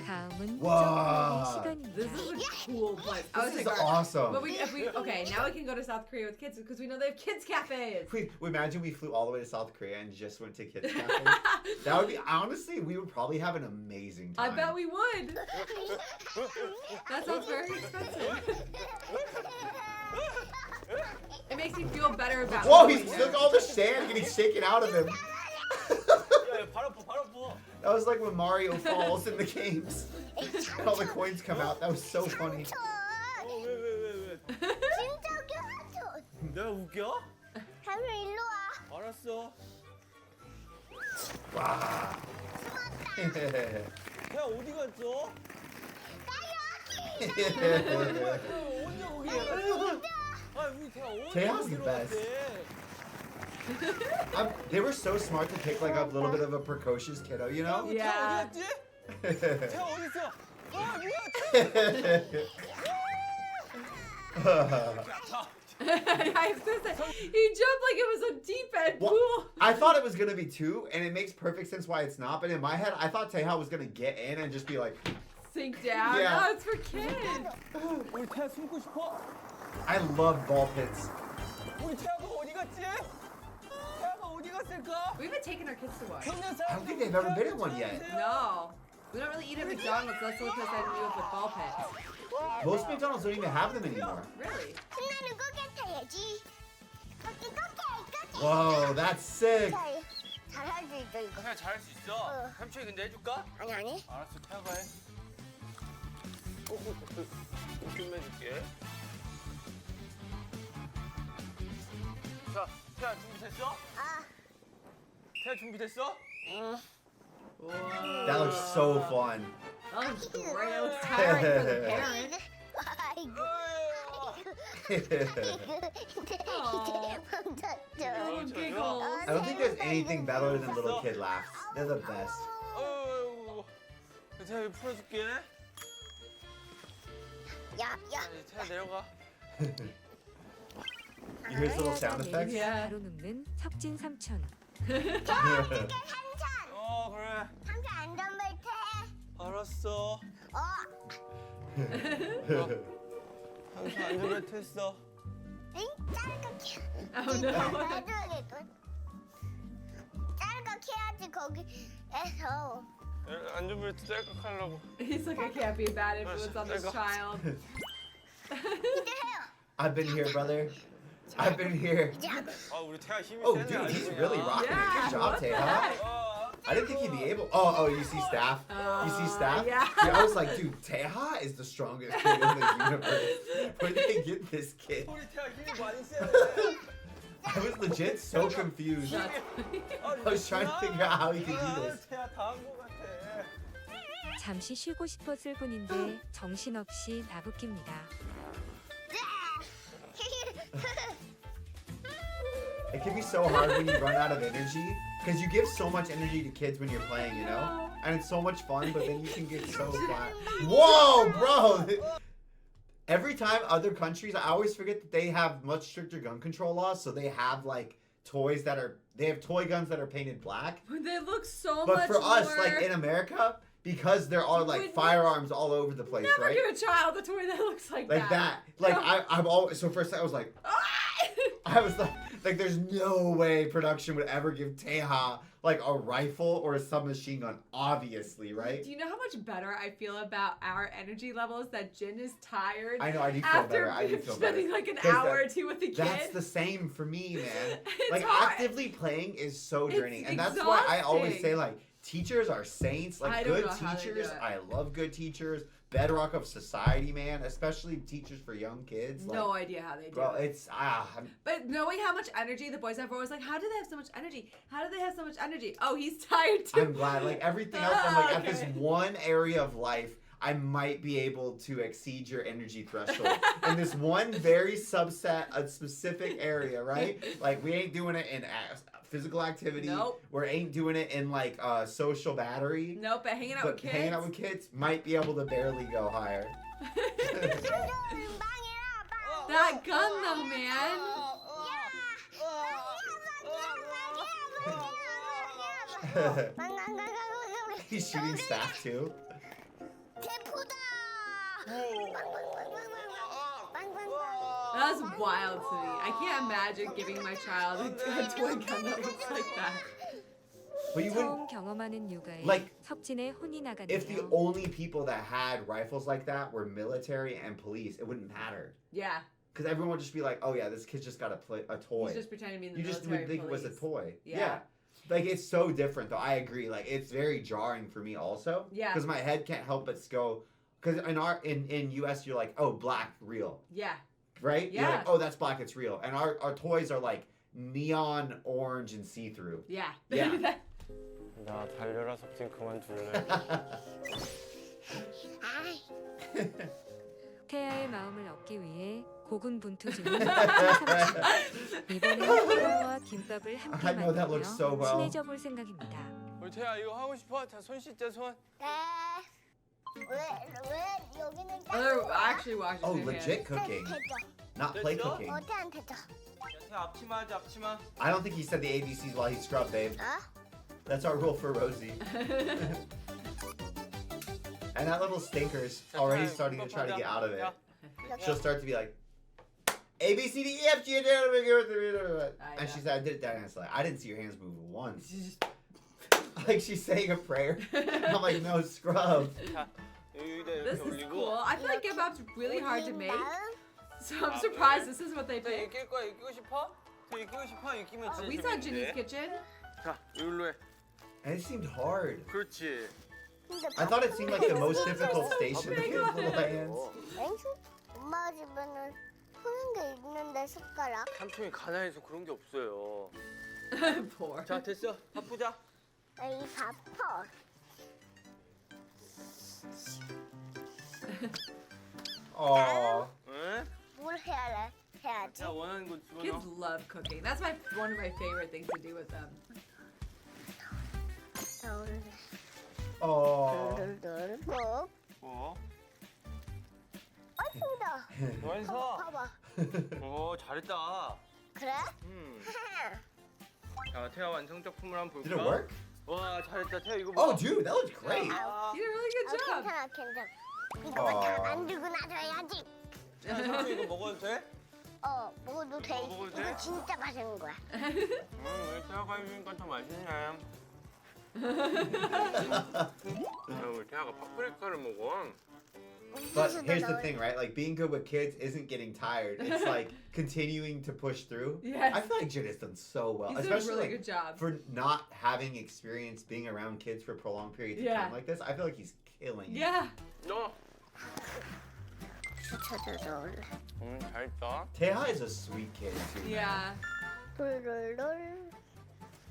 다음은 와. 점프하는 This 시간입니다. is a cool place. I This was is like, awesome. but okay, now we can go to South Korea with kids because we know they have kids cafes. We imagine we flew all the way to South Korea and just went to kids cafe. That would be, honestly, we would probably have an amazing I time. bet we would. That sounds very expensive. It makes me feel better about. Whoa, going he's there. look all the sand getting shaken out of him. 야, 발 아파. That was like when Mario falls in the games. And all the coins come out. That was so funny. 왜? 진짜 웃겨. 내가 웃겨? 삼촌 일로 와. 알았어. Wow. 태야 어디 갔어? 언제 거기 갔어? 아, 우리 태야 언제 태야's the 거기로 best. 갔대? They were so smart to pick like a little bit of a precocious kiddo, you know? 태야 Yeah. 어디 갔지? 태야 어디 있어? 아, 뭐야? I was gonna say, he jumped like it was a deep end Well, pool. I thought it was gonna be two, and it makes perfect sense why it's not. But in my head, I thought Taeha was gonna get in and just be like, Sink down. Yeah. No, it's for kids. 우리 태야 숨고 싶어? I love ball pits. 우리 태야가 어디 갔지? 태야가 어디 갔을까? We haven't taken our kids to one. I don't think they've ever been in one yet. No. We don't really eat at McDonald's. That's because I grew up with ball pits. Most McDonald's don't even have them anymore. Really? 신나는 거 타야지. Whoa, that's sick. 잘할 수 있어 이거. 태야 잘할 수 있어? 삼촌이 근데 해줄까? 아니. 알았어, 태야가 해. 좀 해줄게. 자, 태야 준비됐어? 태아 준비됐어? That looks so fun. That looks great. It looks tiring for the parents. Oh, giggles. I don't think there's anything better than little kid laughs. They're the best. 아이고. 태아 이거 풀어줄게. 야. 태아 내려가. You hear his little sound 태아가 effects? 내리면서 바로 눕는 석진 삼촌. 그래. 삼촌 안전벨트 해. 알았어. 항상 안전벨트 했어. 응? 짧게 Oh no. 해줘야겠다. 짧게 해야지 거기에서. 안전벨트 짤깍 하려고. He's like, I can't be a bad influence on this child. I've been here, brother. I've been here. 아 우리 태아 힘이 Oh, 세네. dude, he's 아주 really 그냥. rocking it. Yeah, Good job, what the Taeha. heck? I didn't think he'd be able. Oh, you see Steph? You see Steph? yeah. I was like, dude, Taeha is the strongest kid in the universe. Where did they get this kid? 우리 태아 힘이 많이 세네. I was legit so confused. I was trying to figure out how he could do this. 태아 다한 거 같아. 잠시 쉬고 싶었을 뿐인데 정신없이 나부낍니다. It can be so hard when you run out of energy because you give so much energy to kids when you're playing, you know? And it's so much fun, but then you can get so flat. Whoa, bro! Every time other countries, I always forget that they have much stricter gun control laws, so they have like toys that are, they have toy guns that are painted black. They look so But much for us, more... like in America, because there are like would firearms all over the place, Never right? give a child a toy that looks like Like that. Like I'm always, so first I was like, I was like, there's no way production would ever give Taeha like a rifle or a submachine gun, obviously, right? Do you know how much better I feel about our energy levels? That Jin is tired. I know, I do feel after better. I do feel better. spending like an 'Cause hour that- or two with the kid. That's the same for me, man. It's Like hard. actively playing is so It's draining, and that's why I always say exhausting. like teachers are saints. I Like don't good know how they do teachers, it. I love good teachers. Bedrock of society, man. Especially teachers for young kids. No Like, idea how they do bro, it. it's But knowing how much energy the boys have, we're always like, how do they have so much energy? How do they have so much energy? Oh, he's tired too. I'm glad. Like everything else, I'm like at this Okay. one area of life, I might be able to exceed your energy threshold. In this one very subset, a specific area, right? Like we ain't doing it in physical activity. Nope. We ain't doing it in like social battery. Nope, but hanging out But with kids. hanging out with kids might be able to barely go higher. That gun though, man. He's shooting staff too. That's wild to me. I can't imagine giving my child a toy gun that looks like that. But you wouldn't. 처음 경험하는 육아에 Like, 석진의 혼이 If the 나가네요. only people that had rifles like that were military and police, it wouldn't matter. Yeah, Because everyone would just be like, oh yeah, this kid's just got a toy. he's just pretending to be in the You just military would think it was a police. toy. Yeah. Like, it's so different, though. I agree. Like, it's very jarring for me also. Yeah. Because my head can't help but go... Because in US, you're like, oh, black, real. Yeah. Right? You're Yeah. like, oh, that's black, it's real. And our toys are like neon orange and see-through. Yeah. Yeah. 나 달려라 석진 그만둘래. 태아의 마음을 얻기 위해 고군분투 중인 석진 삼촌. 이번엔 태아와 김밥을 함께 I know that 만들며 looks so well. 친해져 볼 생각입니다. 우리 태아 이거 하고 싶어? 자, 손 씻자 손. 왜 여기는 Oh, they're actually washing Oh, their legit hands. cooking. Not play 됐어? cooking. 어디한테 줘? 태아 앞치마 하자 앞치마. I don't think he said the ABCs while he scrubbed, babe. That's our rule for Rosie. And that little stinker's already starting to try to get out of it. She'll start to be like, A, B, C, D, E, F, G, H, I know. And she said, I did it down. And it's like, I didn't see your hands move once. Like she's saying a prayer. I'm like, no, scrub. 자, 여기다 This 이렇게 is 올리고. cool. I feel like Gimbap's really hard to make. So I'm 아, surprised this is what they 너 pick. 이길 거야? 이기고 싶어? 저 이기고 싶어? 이기면 진짜 We saw Ginny's 재밌는데. kitchen. 자, 이걸로 해. And it seemed hard. 그렇지. I thought it seemed like the most difficult station to get his little hands. 엄마 집에는 푸는 게 있는데 숟가락. 삼촌이 가난해서 그런 게 없어요. Poor. 자 됐어. 바쁘자. 이 바빠. Aw. 응? 뭘 해야지? 자 원하는 거 집어넣어. Kids love cooking. That's one of my favorite things to do with them. Aw. 꼭. 어? 왔습니다. 완서. 봐봐. 오 잘했다. 그래? 자 태아 완성 작품을 한번 볼까? Did it work? 와 잘했다. 태아 이거 봐. Oh, dude, that looks great. You did a really good job. 괜찮아. 이거 다 만들고 놔줘야지. 야, 삼촌 이거 먹어도 돼? 먹어도 돼. 먹어도 돼? 이거 진짜 맛있는 거야. 우리 태아가 해주니까 더 맛있네. 야, 우리 태아가 파프리카를 먹어. But here's the thing, right? Like being good with kids isn't getting tired. It's like continuing to push through. Yes. I feel like Jin has done so well, He's done a especially really like, good job. for not having experience being around kids for prolonged periods of Yeah. time like this. I feel like he's killing it. Yeah. 너. 찾아서 올래. 잘했다. Taeha is a sweet kid too. Yeah. 롤롤롤.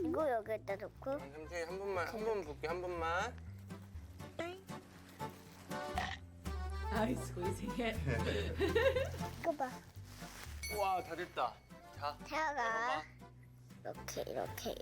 이거 여기다 놓고. 삼촌이 한 번만 볼게 한 번만. Oh, he's squeezing it. 이거 봐. 와 다 됐다. 자. 태아가 이렇게.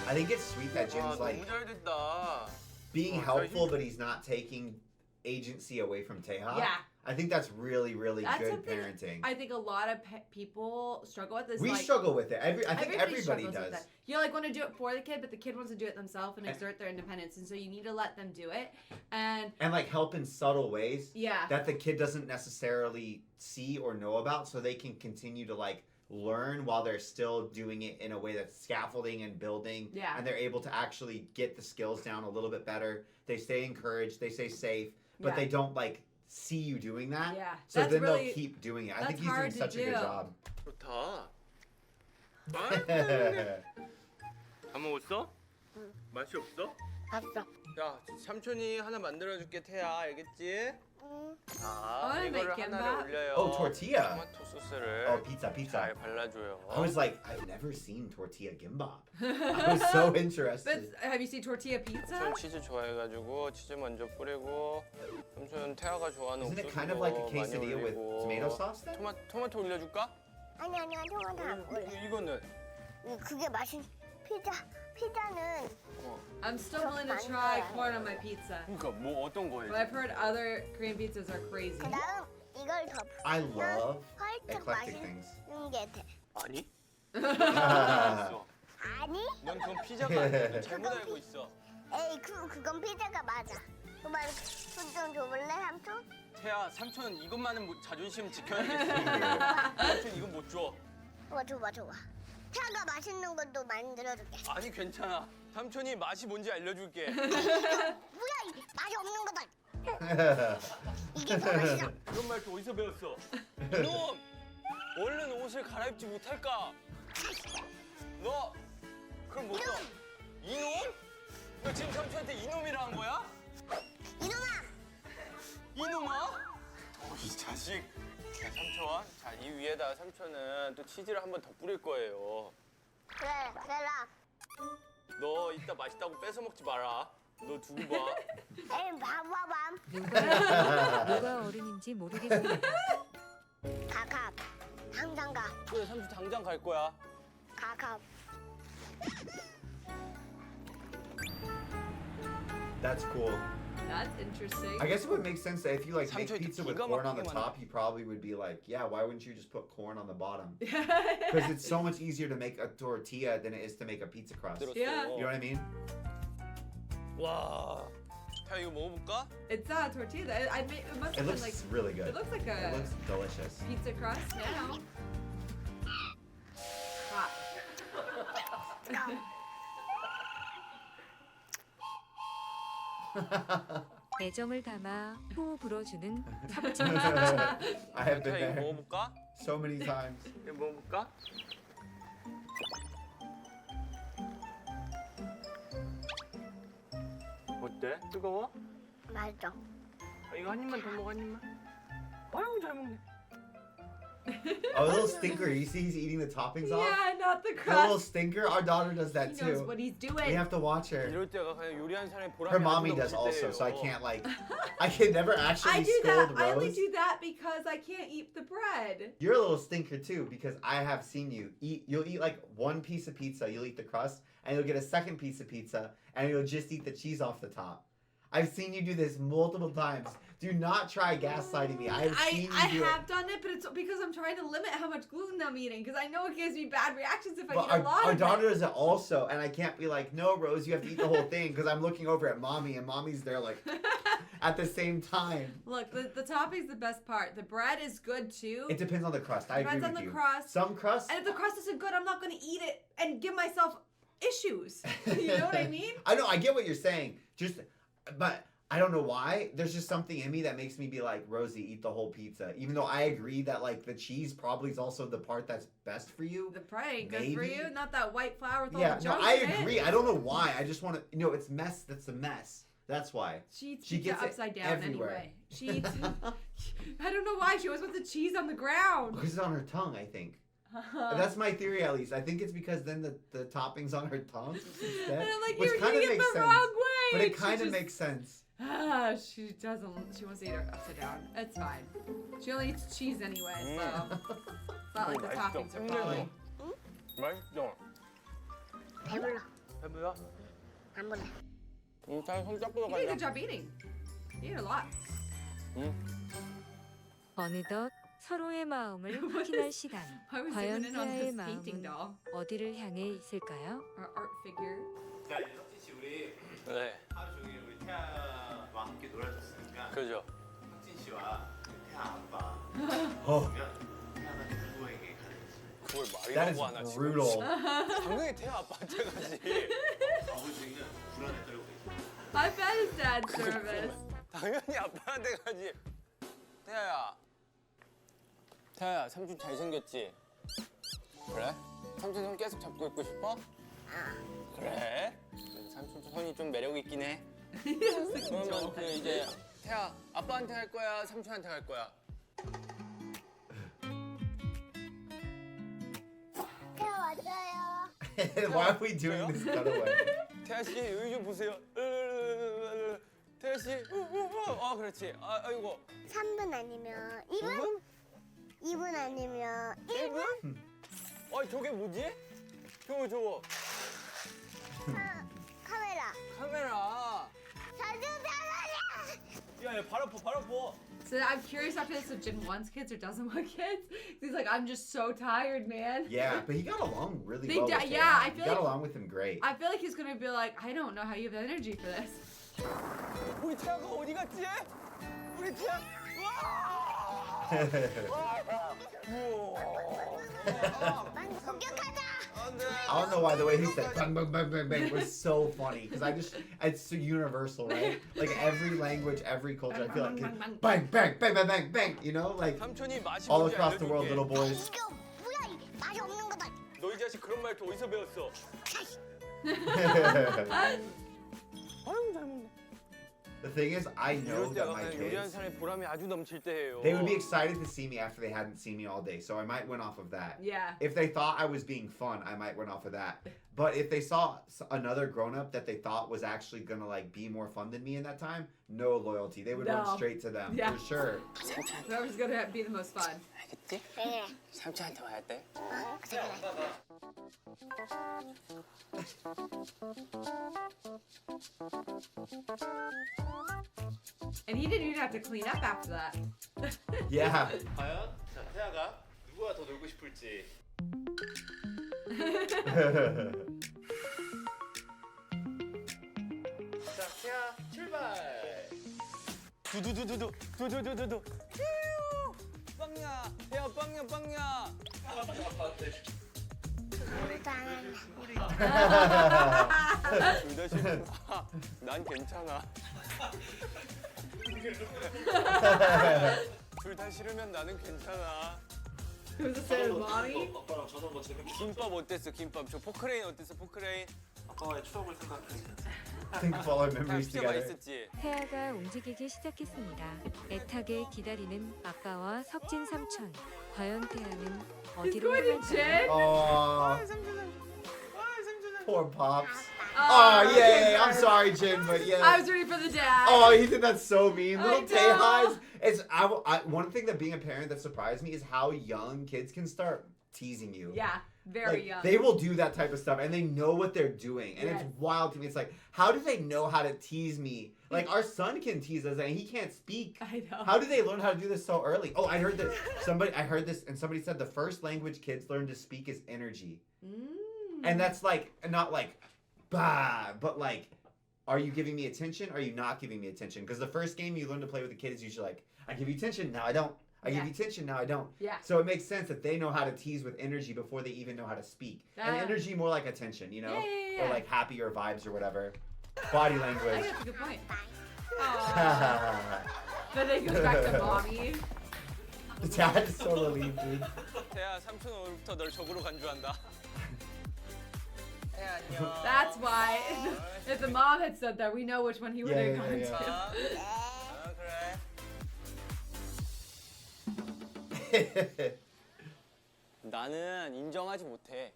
I think it's sweet that 와 Jin's like 너무 잘 됐다. being 어, helpful, but he's not taking agency away from Taeha. Yeah. I think that's really, really That's good something parenting. I think a lot of people struggle with. Is We like, struggle with it. I think everybody struggles with does. that. You like want to do it for the kid, but the kid wants to do it themselves and exert their independence, and so you need to let them do it. And like help in subtle ways yeah, that the kid doesn't necessarily see or know about, so they can continue to like learn while they're still doing it in a way that's scaffolding and building. Yeah. And they're able to actually get the skills down a little bit better. They stay encouraged, they stay safe, but Yeah. they don't like see you doing that. Yeah. So That's then really- they'll keep doing it. I that's think he's doing hard to such a good do. job. 좋다. 다 먹었어? 맛이 없어? 봤어. 야 삼촌이 하나 만들어줄게 태아 알겠지? 자 wanna 이거를 make 하나를 gimbap. 올려요. Oh, tortilla. 토마토 소스를 Oh, pizza. 잘 발라줘요. I was like, I've never seen tortilla gimbap. I was so but interested. have you seen tortilla pizza? 삼촌 치즈 좋아해가지고 치즈 먼저 뿌리고 삼촌 태아가 좋아하는 Isn't it 옥수수 kind of like a 많이 quesadilla with 올리고. tomato sauce then? 토마토 올려줄까? 아니야, 저건 다안 올래. 이거는 그게 피자는 I'm still willing to try corn on my pizza. 그러니까 뭐 어떤 거예요? But I've heard other Korean pizzas are crazy. 그다음 이걸 더 I love 활짝 eclectic things. 맛있는 게 돼. 아니? Ah. 아니? 넌 그건 피자가 아니야. 넌 잘못 알고 있어. 에이, 그건 피자가 맞아. 그만 손좀 줘볼래, 삼촌? 태아 삼촌 이것만은 자존심 지켜야겠어. 삼촌 이건 못 줘. 줘봐. 태아가 맛있는 것도 만들어줄게. 아니 괜찮아. 삼촌이 맛이 뭔지 알려줄게. 뭐야, 맛이 없는 거다. 이게 더 맛있어. 그런 말 또 어디서 배웠어? 이놈! 얼른 옷을 갈아입지 못할까? 너 그럼 뭐 써? 이놈? 너 지금 삼촌한테 이놈이라 한 거야? 이놈아? 이 자식. 자, 삼촌. 자, 이 위에다가 삼촌은 또 치즈를 한 번 더 뿌릴 거예요. 그래라. 너 이따 맛있다고 뺏어 먹지 마라. 너 두고 봐. 에이, 봐봐. 누가 어른인지 모르겠어요. 가. 당장 가. 그래, 삼촌 당장 갈 거야. 가. That's cool. That's interesting. I guess it would make sense that if you like make 삼촌이 pizza with 기가 corn on the 막히게 top, you probably would be like, yeah, why wouldn't you just put corn on the bottom? Because it's so much easier to make a tortilla than it is to make a pizza crust. 들었어. Yeah. You know what I mean? 와. 자, 이거 먹어볼까? It's a tortilla. It must It have been looks like really good. it looks like It a looks delicious. pizza crust now. Hot. 애정을 담아 호흡 불어주는 섭지. I have 자, been 이거 there 먹어볼까? so many times. 이거 먹어볼까? 어때? 뜨거워? 맛있어. 이거 한 입만 더 먹어, 한 입만. 아유, 잘 먹네. Oh, a little stinker. You see he's eating the toppings off? Yeah, not the The crust. little stinker. Our daughter does that He knows too. what he's We doing. have to watch her. 이럴 때가 그냥 요리하는 사람의 보람이 Her 아주 mommy 넘칠 does also, so I 때예요. can't like. I can never actually I do that. scold I only Rose. do that because I can't eat the bread. You're a little stinker too because I have seen you eat. You'll eat like one piece of pizza. You'll eat the crust, and you'll get a second piece of pizza, and you'll just eat the cheese off the top. I've seen you do this multiple times. Do not try gaslighting me. I have seen you I do have it. done it, but it's because I'm trying to limit how much gluten I'm eating because I know it gives me bad reactions if I But eat a lot our of daughter it. does it also, and I can't be like, no, Rose, you have to eat the whole thing because I'm looking over at mommy, and mommy's there like at the same time. Look, the topping's the best part. The bread is good too. It depends on the crust. I agree Depends on with the you. crust. Some crust. And if the crust isn't good, I'm not going to eat it and give myself issues. You know what I mean? I know. I get what you're saying. But I don't know why. There's just something in me that makes me be like, Rosie, eat the whole pizza. Even though I agree that like the cheese probably is also the part that's best for you. The bread ain't good for Maybe. you. Not that white flour with all Yeah, the no, junk I in agree. it. I don't know why. I just want to. It's mess. That's a mess. That's why. She eats She pizza gets it upside down everywhere. anyway. She eats. I don't know why she always wants the cheese on the ground. Because it's on her tongue, I think. That's my theory, at least. I think it's because then the topping's on her tongue instead, And I'm like, which you're kind of eating it makes the sense. wrong way. But And it she kind of just- makes sense. She doesn't. She wants to eat it upside down. It's fine. She only eats cheese anyway, so it's not like the 맛있어. toppings are falling. 맛있어. 배불러. 배불러? 안 볼래. 잘 손잡고 You did a 가자. good job eating. You ate a lot. 어느덧 서로의 마음을 What 확인할 is- 시간. I was 과연 zooming in on 태아의 this painting 마음은 doll. 어디를 향해 있을까요? Our art figure. 자 이제 석진 씨 우리 네. 하루 종일 우리 태아와 함께 놀아줬으니까 그죠. 석진 씨와 태아 아빠 Oh, 그러면 태아가 누구에게 가르쳤어요? 그걸 말이 that 너무 하나 is 지금. brutal. 당연히 태아 아빠한테 가지. 아버지는 불안에 떨고 있어요. I bet his dad's nervous. 당연히 아빠한테 가지. 태아야 삼촌 잘생겼지? 그래? 삼촌 손 계속 잡고 있고 싶어? 그래? 삼촌 손이 좀 매력 있긴 해. 그러면 그 이제 태아 아빠한테 갈 거야? 삼촌한테 갈 거야? 태아 왔어요. Why are we doing this cutaway? 태아 씨 여기 좀 보세요. 태아 씨, 그렇지. 아이고. 3분 아니면 2분? 2분 아니면 1분? 저게 뭐지? 저거. 카메라. 카메라. 사진 사라져. 야, 발 아파. So I'm curious after this if Jin wants kids or doesn't want kids. He's like, I'm just so tired, man. Yeah, but he got along really They well. di- with yeah, him. I feel he got like- along with him great. I feel like he's gonna be like, I don't know how you have energy for this. 우리 태아가 어디 갔지? 우리 태아. 많이 공격하자. I don't know why the way he said bang bang bang bang bang was so funny because it's so universal, right? Like every language, every culture, I feel like it's bang bang bang bang bang bang. You know, like 삼촌이 맛이 all 뭔지 across the world, 알려줄게. little boys. 이거 뭐야? 이 맛이 없는 거다. 너희 자식 그런 말도 어디서 배웠어? 아유 잘 먹네. The thing is, I know 이럴 that 때가 my 그냥 요리하는 kids, 사람의 보람이 아주 넘칠 때예요. they would be excited to see me after they hadn't seen me all day. So I might went off of that. Yeah. If they thought I was being fun, I might went off of that. But if they saw another grown-up that they thought was actually gonna like be more fun than me in that time, no loyalty. They would run No. straight to them Yeah. for sure. Whoever's gonna be the most fun. 알겠지? 그래. 삼촌한테 와야 돼. 그래. And he didn't even have to clean up after that. Yeah. 과연 자 태아가 누구와 더 놀고 싶을지. 자 태아 출발. 두두두두두. 휴! 빵야. 태아 빵야. 우리도 안 할래. 둘 다 싫구나. 난 괜찮아. 둘 다 싫으면 나는 괜찮아. Who's the same mommy? 아빠랑 저도 뭐 재밌게. 김밥 어땠어? 김밥 저 포크레인 어땠어? 포크레인 아빠와의 추억을 생각해. Think of all our memories 피자가 together. 있었지. 태아가 움직이기 시작했습니다. 애타게 기다리는 아빠와 석진 삼촌. 과연 태아는 어디로 going to 향할까요? Oh, poor pops. Oh, Oh, okay, yeah, I'm good. sorry, Jin, but yeah. I was rooting for the dad. Oh, he did that so mean. I Little know. Tejas. It's one thing that being a parent that surprised me is how young kids can start teasing you. Yeah, very Like, young. they will do that type of stuff and they know what they're doing. And Yes. it's wild to me. It's like, how do they know how to tease me? Like, our son can tease us and he can't speak. I know. How do they learn how to do this so early? Oh, I heard this and somebody said the first language kids learn to speak is energy. And that's like, not like, bah, but like, are you giving me attention? Are you not giving me attention? Because the first game you learn to play with the kid is usually like, I give you attention, now I don't. I give you attention, now I don't. Yeah. So it makes sense that they know how to tease with energy before they even know how to speak. And energy more like attention, you know? Yeah. Or like happy or vibes or whatever. Body I language. think that's a good point. Aww. But then it goes back to mommy. The dad is so relieved, dude. 태야 삼촌 오늘부터 널 적으로 간주한다. 태야 안녕. That's why. If the mom had said that, we know which one he would have Yeah, gone yeah, to. 그래. 나는 인정하지 못해.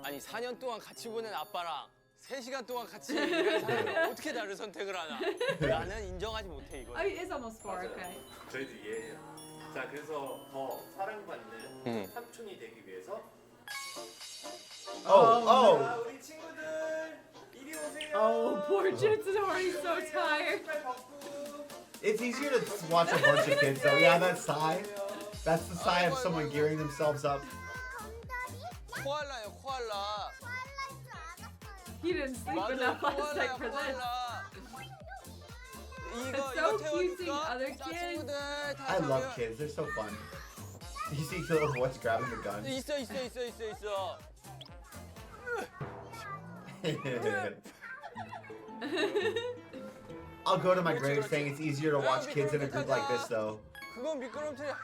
아니 4년 동안 같이 보낸 아빠랑 3시간 동안 같이 일한 사람을 어떻게 나를 선택을 하나. 나는 인정하지 못해 이거. Oh, it is almost 4, okay. 저희도 이해해요. 자, 그래서 더 사랑받는 삼촌이 되기 위해서 Oh. 자, 우리 친구들 이리 오세요. Oh, poor Jensen already so tired. 빨리 벗고. It's easier to watch a bunch of kids though. Yeah, that sigh. That's the sigh of someone gearing themselves up. 코알라요 코알라. He didn't sleep enough last night for this. 이거 so cute seeing 태워줄까? other 자, kids. 친구들 다 I love 저기요. kids. They're so fun. You see little boys grabbing the gun. 있어. I'll go to my grave saying it's easier to watch kids in a group like this though. 그건 미끄럼틀이야.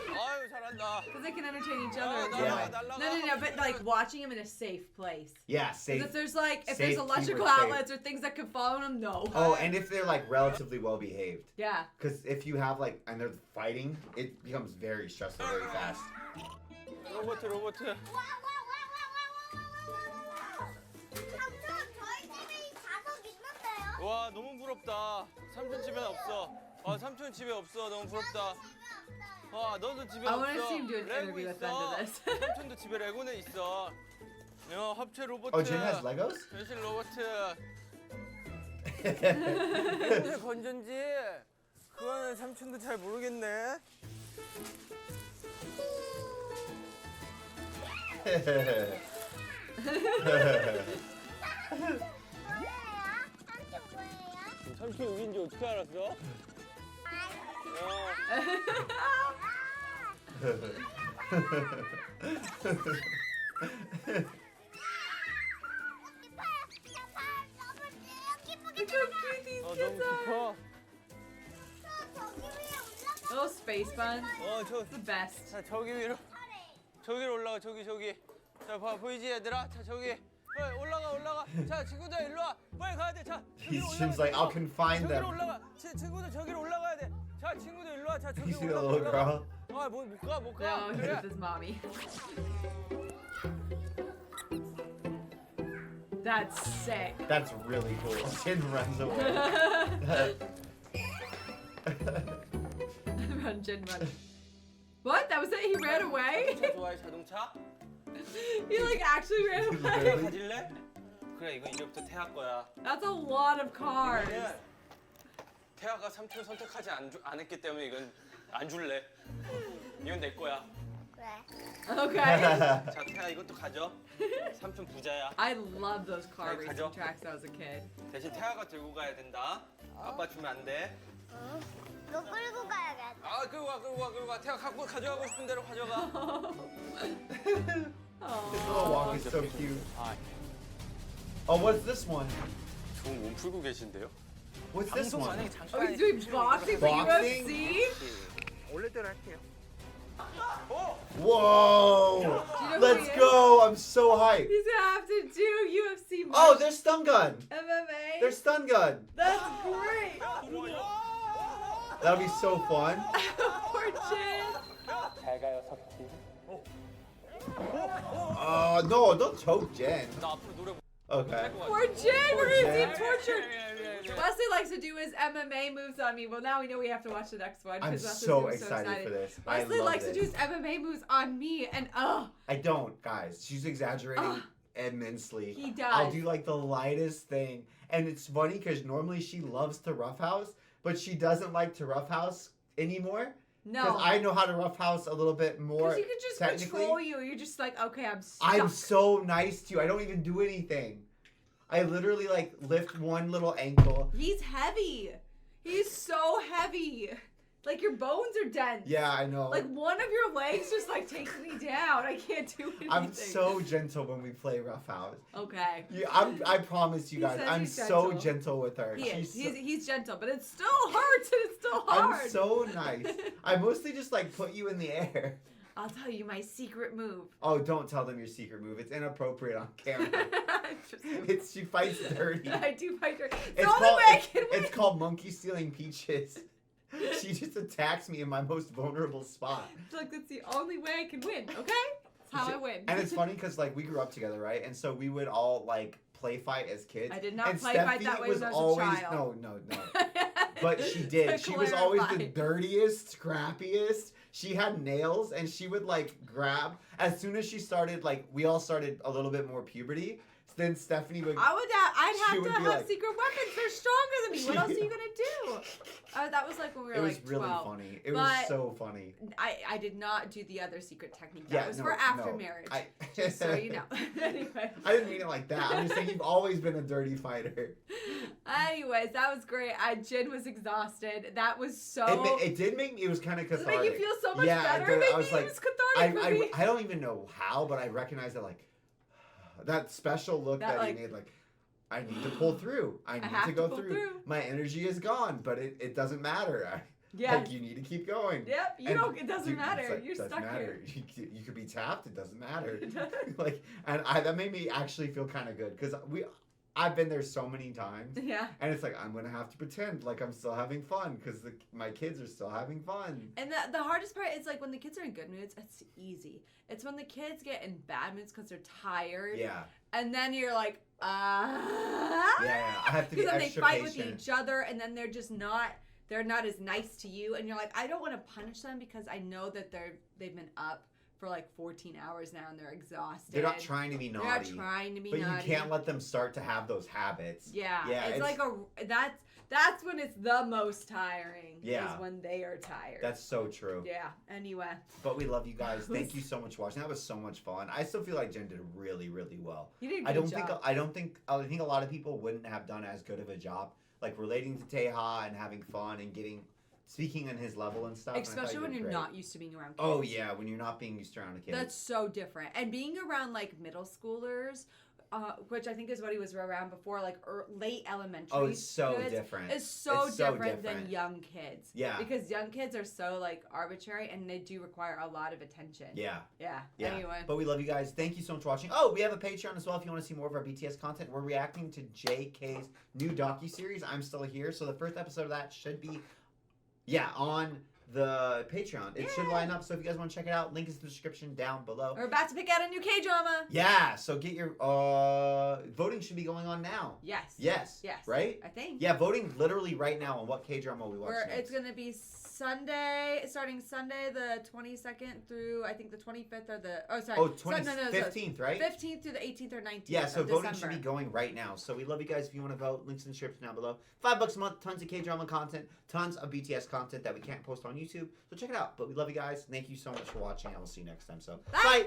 아유 잘한다. Because they can entertain each other. Yeah. No, but like watching him in a safe place. Yeah, 'Cause safe. if there's if safe there's electrical keyword, safe. outlets or things that can fall on him, no. Oh, and if they're like relatively well behaved. Yeah. Because if you have like, and they're fighting, it becomes very stressful very fast. 로봇. 삼촌, 저희 집에 자석 있는데요? 와 너무 부럽다. 삼촌 집엔 없어. 아 삼촌 집에 없어. 너무 부럽다. 와 너도 집에 I 없어. want to see him do an 레고 interview at the 있어. end of this. 삼촌도 집에 레고는 있어. 야 합체 로봇. Oh, Jin has Legos? 변신 로봇. 근데 건전지. 그거는 삼촌도 잘 모르겠네. 삼촌 여기인지 어떻게 알았어? Look how cute these 너무 kids are. 깊어. Little space bun. 저, It's the best. 자 저기로 올라가 저기. 자 봐 보이지 얘들아? 자 저기. 빨리 올라가. 자 친구들 일로 와. 빨리 가야 돼. 자. He seems like I'll confine 저기로 them. 올라가. 친구들 저기로 올라가야 돼. 자 친구들 일로 와. 자 저기 You see the 올라가. little girl? 못 가. No, 그래. he's with his mommy. That's sick. That's really cool. Jin runs away. Run, Jin, run. What? That was it? He ran away? 자동차 좋아해 자동차? He actually ran away. 가질래? 그래 이건 이제부터 태아 거야. That's a lot of cars. 왜냐면 태아가 삼촌 선택하지 안 했기 때문에 이건 안 줄래. 이건 내 거야. Okay. 자 태아 이것도 가져. 삼촌 부자야. I love those car Hey, racing 가져. tracks when I was a kid. 대신 태아가 들고 가야 된다. 아빠 주면 안 돼. 너 끌고 가야겠다. 아 끌고 가. 태아 가져가고 싶은 대로 가져가. His little walk is so cute. Oh, what's this one? 좋은 몸 풀고 계신데요? What's this 방송 one? 만약에 Oh, 잠깐 he's doing boxing for Boxing? UFC? 원래대로 할게요. Whoa! Do you know who Let's he is? go! I'm so hyped. He's gonna have to do UFC. Oh, there's stun gun. MMA. There's stun gun. That's great. That'll be so fun. Poor Jin. 잘 가요, 석진. No, don't choke Jen. 나 앞으로 노래 Okay. Poor Jin. We're gonna see him Jen. tortured. Wesley likes to do his MMA moves on me. Well, now we know we have to watch the next one. I'm 'cause Wesley's so gonna be excited for this. I Wesley love likes this. to do his MMA moves on me, and I don't, guys. She's exaggerating immensely. He does. I'll do like the lightest thing. And it's funny because normally she loves to roughhouse, but she doesn't like to roughhouse anymore. Because no. I know how to roughhouse a little bit more. Because he could just technically. control you. You're just like, okay, I'm stuck. I'm so nice to you. I don't even do anything. I literally like lift one little ankle. He's heavy. He's so heavy. Like your bones are dense. Yeah, I know. Like one of your legs just like takes me down. I can't do anything. I'm so gentle when we play roughhouse. Okay. I promise you He guys, says I'm he's so gentle. gentle with her. He is. She's He's gentle, but it still hurts and it's still hard. I'm so nice. I mostly just like put you in the air. I'll tell you my secret move. Oh, don't tell them your secret move. It's inappropriate on camera. She fights dirty. I do fight her. It's the It's only called, way I can win. it's called monkey stealing peaches. She just attacks me in my most vulnerable spot. Like that's the only way I can win. Okay, that's how I win. And it's funny because like we grew up together, right? And so we would all like play fight as kids. I did not and play Steffi fight that way was when I was a always child. no. But she did. To She was always the clarify. dirtiest, scrappiest. She had nails and she would like grab as soon as she started like we all started a little bit more puberty. Then Stephanie would I'd she have would to be have like- secret weapons. They're stronger than me. What else are you gonna do? That was like when we were it was like really 12. funny. It was But so funny. I did not do the other secret technique. That Yeah, was no, for after no. marriage. I- Just so you know. Anyway. I didn't mean it like that. I'm just saying you've always been a dirty fighter. Anyways, that was great. Jin was exhausted. That was so. It did make me. It was kind of Does it cathartic. make you feel so much yeah, better? I, did, Maybe I was like, it was cathartic for me. I don't even know how, but I recognized that like that special look that, like- he made. Like I need to pull through. I need have to to go pull through. through. My energy is gone, but it doesn't matter. Yes. Like you need to keep going. Yep, you And don't. It doesn't it's matter. like, You're doesn't stuck matter. here. You could be tapped. It doesn't matter. It doesn't. Like, and that made me actually feel kind of good because I've been there so many times. Yeah. And it's like I'm gonna have to pretend like I'm still having fun because my kids are still having fun. And the hardest part is like when the kids are in good moods, it's easy. It's when the kids get in bad moods because they're tired. Yeah. And then you're like, Yeah. I have to be Because then they extra fight patient. with each other, and then they're not as nice to you, and you're like, I don't want to punish them because I know that they've been up for like 14 hours now and they're exhausted. They're not trying to be naughty. They're not trying to be but naughty. you can't let them start to have those habits. Yeah. Yeah. It's like that's when it's the most tiring. Yeah. Is when they are tired. That's so true. Yeah. Anyway. But we love you guys. Thank you so much for watching. That was so much fun. I still feel like Jen did really, really well. You did a I good think job. I think a lot of people wouldn't have done as good of a job, like relating to Teja and having fun and speaking on his level and stuff. Especially when you're you're not used to being around kids. Oh yeah, when you're not being used around a kid. That's so different. And being around like middle schoolers, which I think is what he was around before, like late elementary. Oh, it's so kids, different. It's so It's so different than different. young kids. Yeah. Because young kids are so like arbitrary and they do require a lot of attention. Yeah. Yeah. Yeah. Anyway. But we love you guys. Thank you so much for watching. Oh, we have a Patreon as well if you want to see more of our BTS content. We're reacting to JK's new docuseries, I'm Still Here. So the first episode of that should be, on the Patreon. It should line up. So if you guys want to check it out, link is in the description down below. We're about to pick out a new K-drama. Yeah, so get your voting should be going on now. Yes. Yes. Yes. Right? I think. Yeah, voting literally right now on what K-drama we watch next. It's going to be starting Sunday the 22nd through I think the 25th or the 15th, right? 15th through the 18th or 19th. Yeah, so of voting December. should be going right now. So we love you guys. If you want to vote, links in the description down below. $5 a month, tons of K-drama content, tons of BTS content that we can't post on YouTube. So check it out. But we love you guys. Thank you so much for watching. I will see you next time. So bye.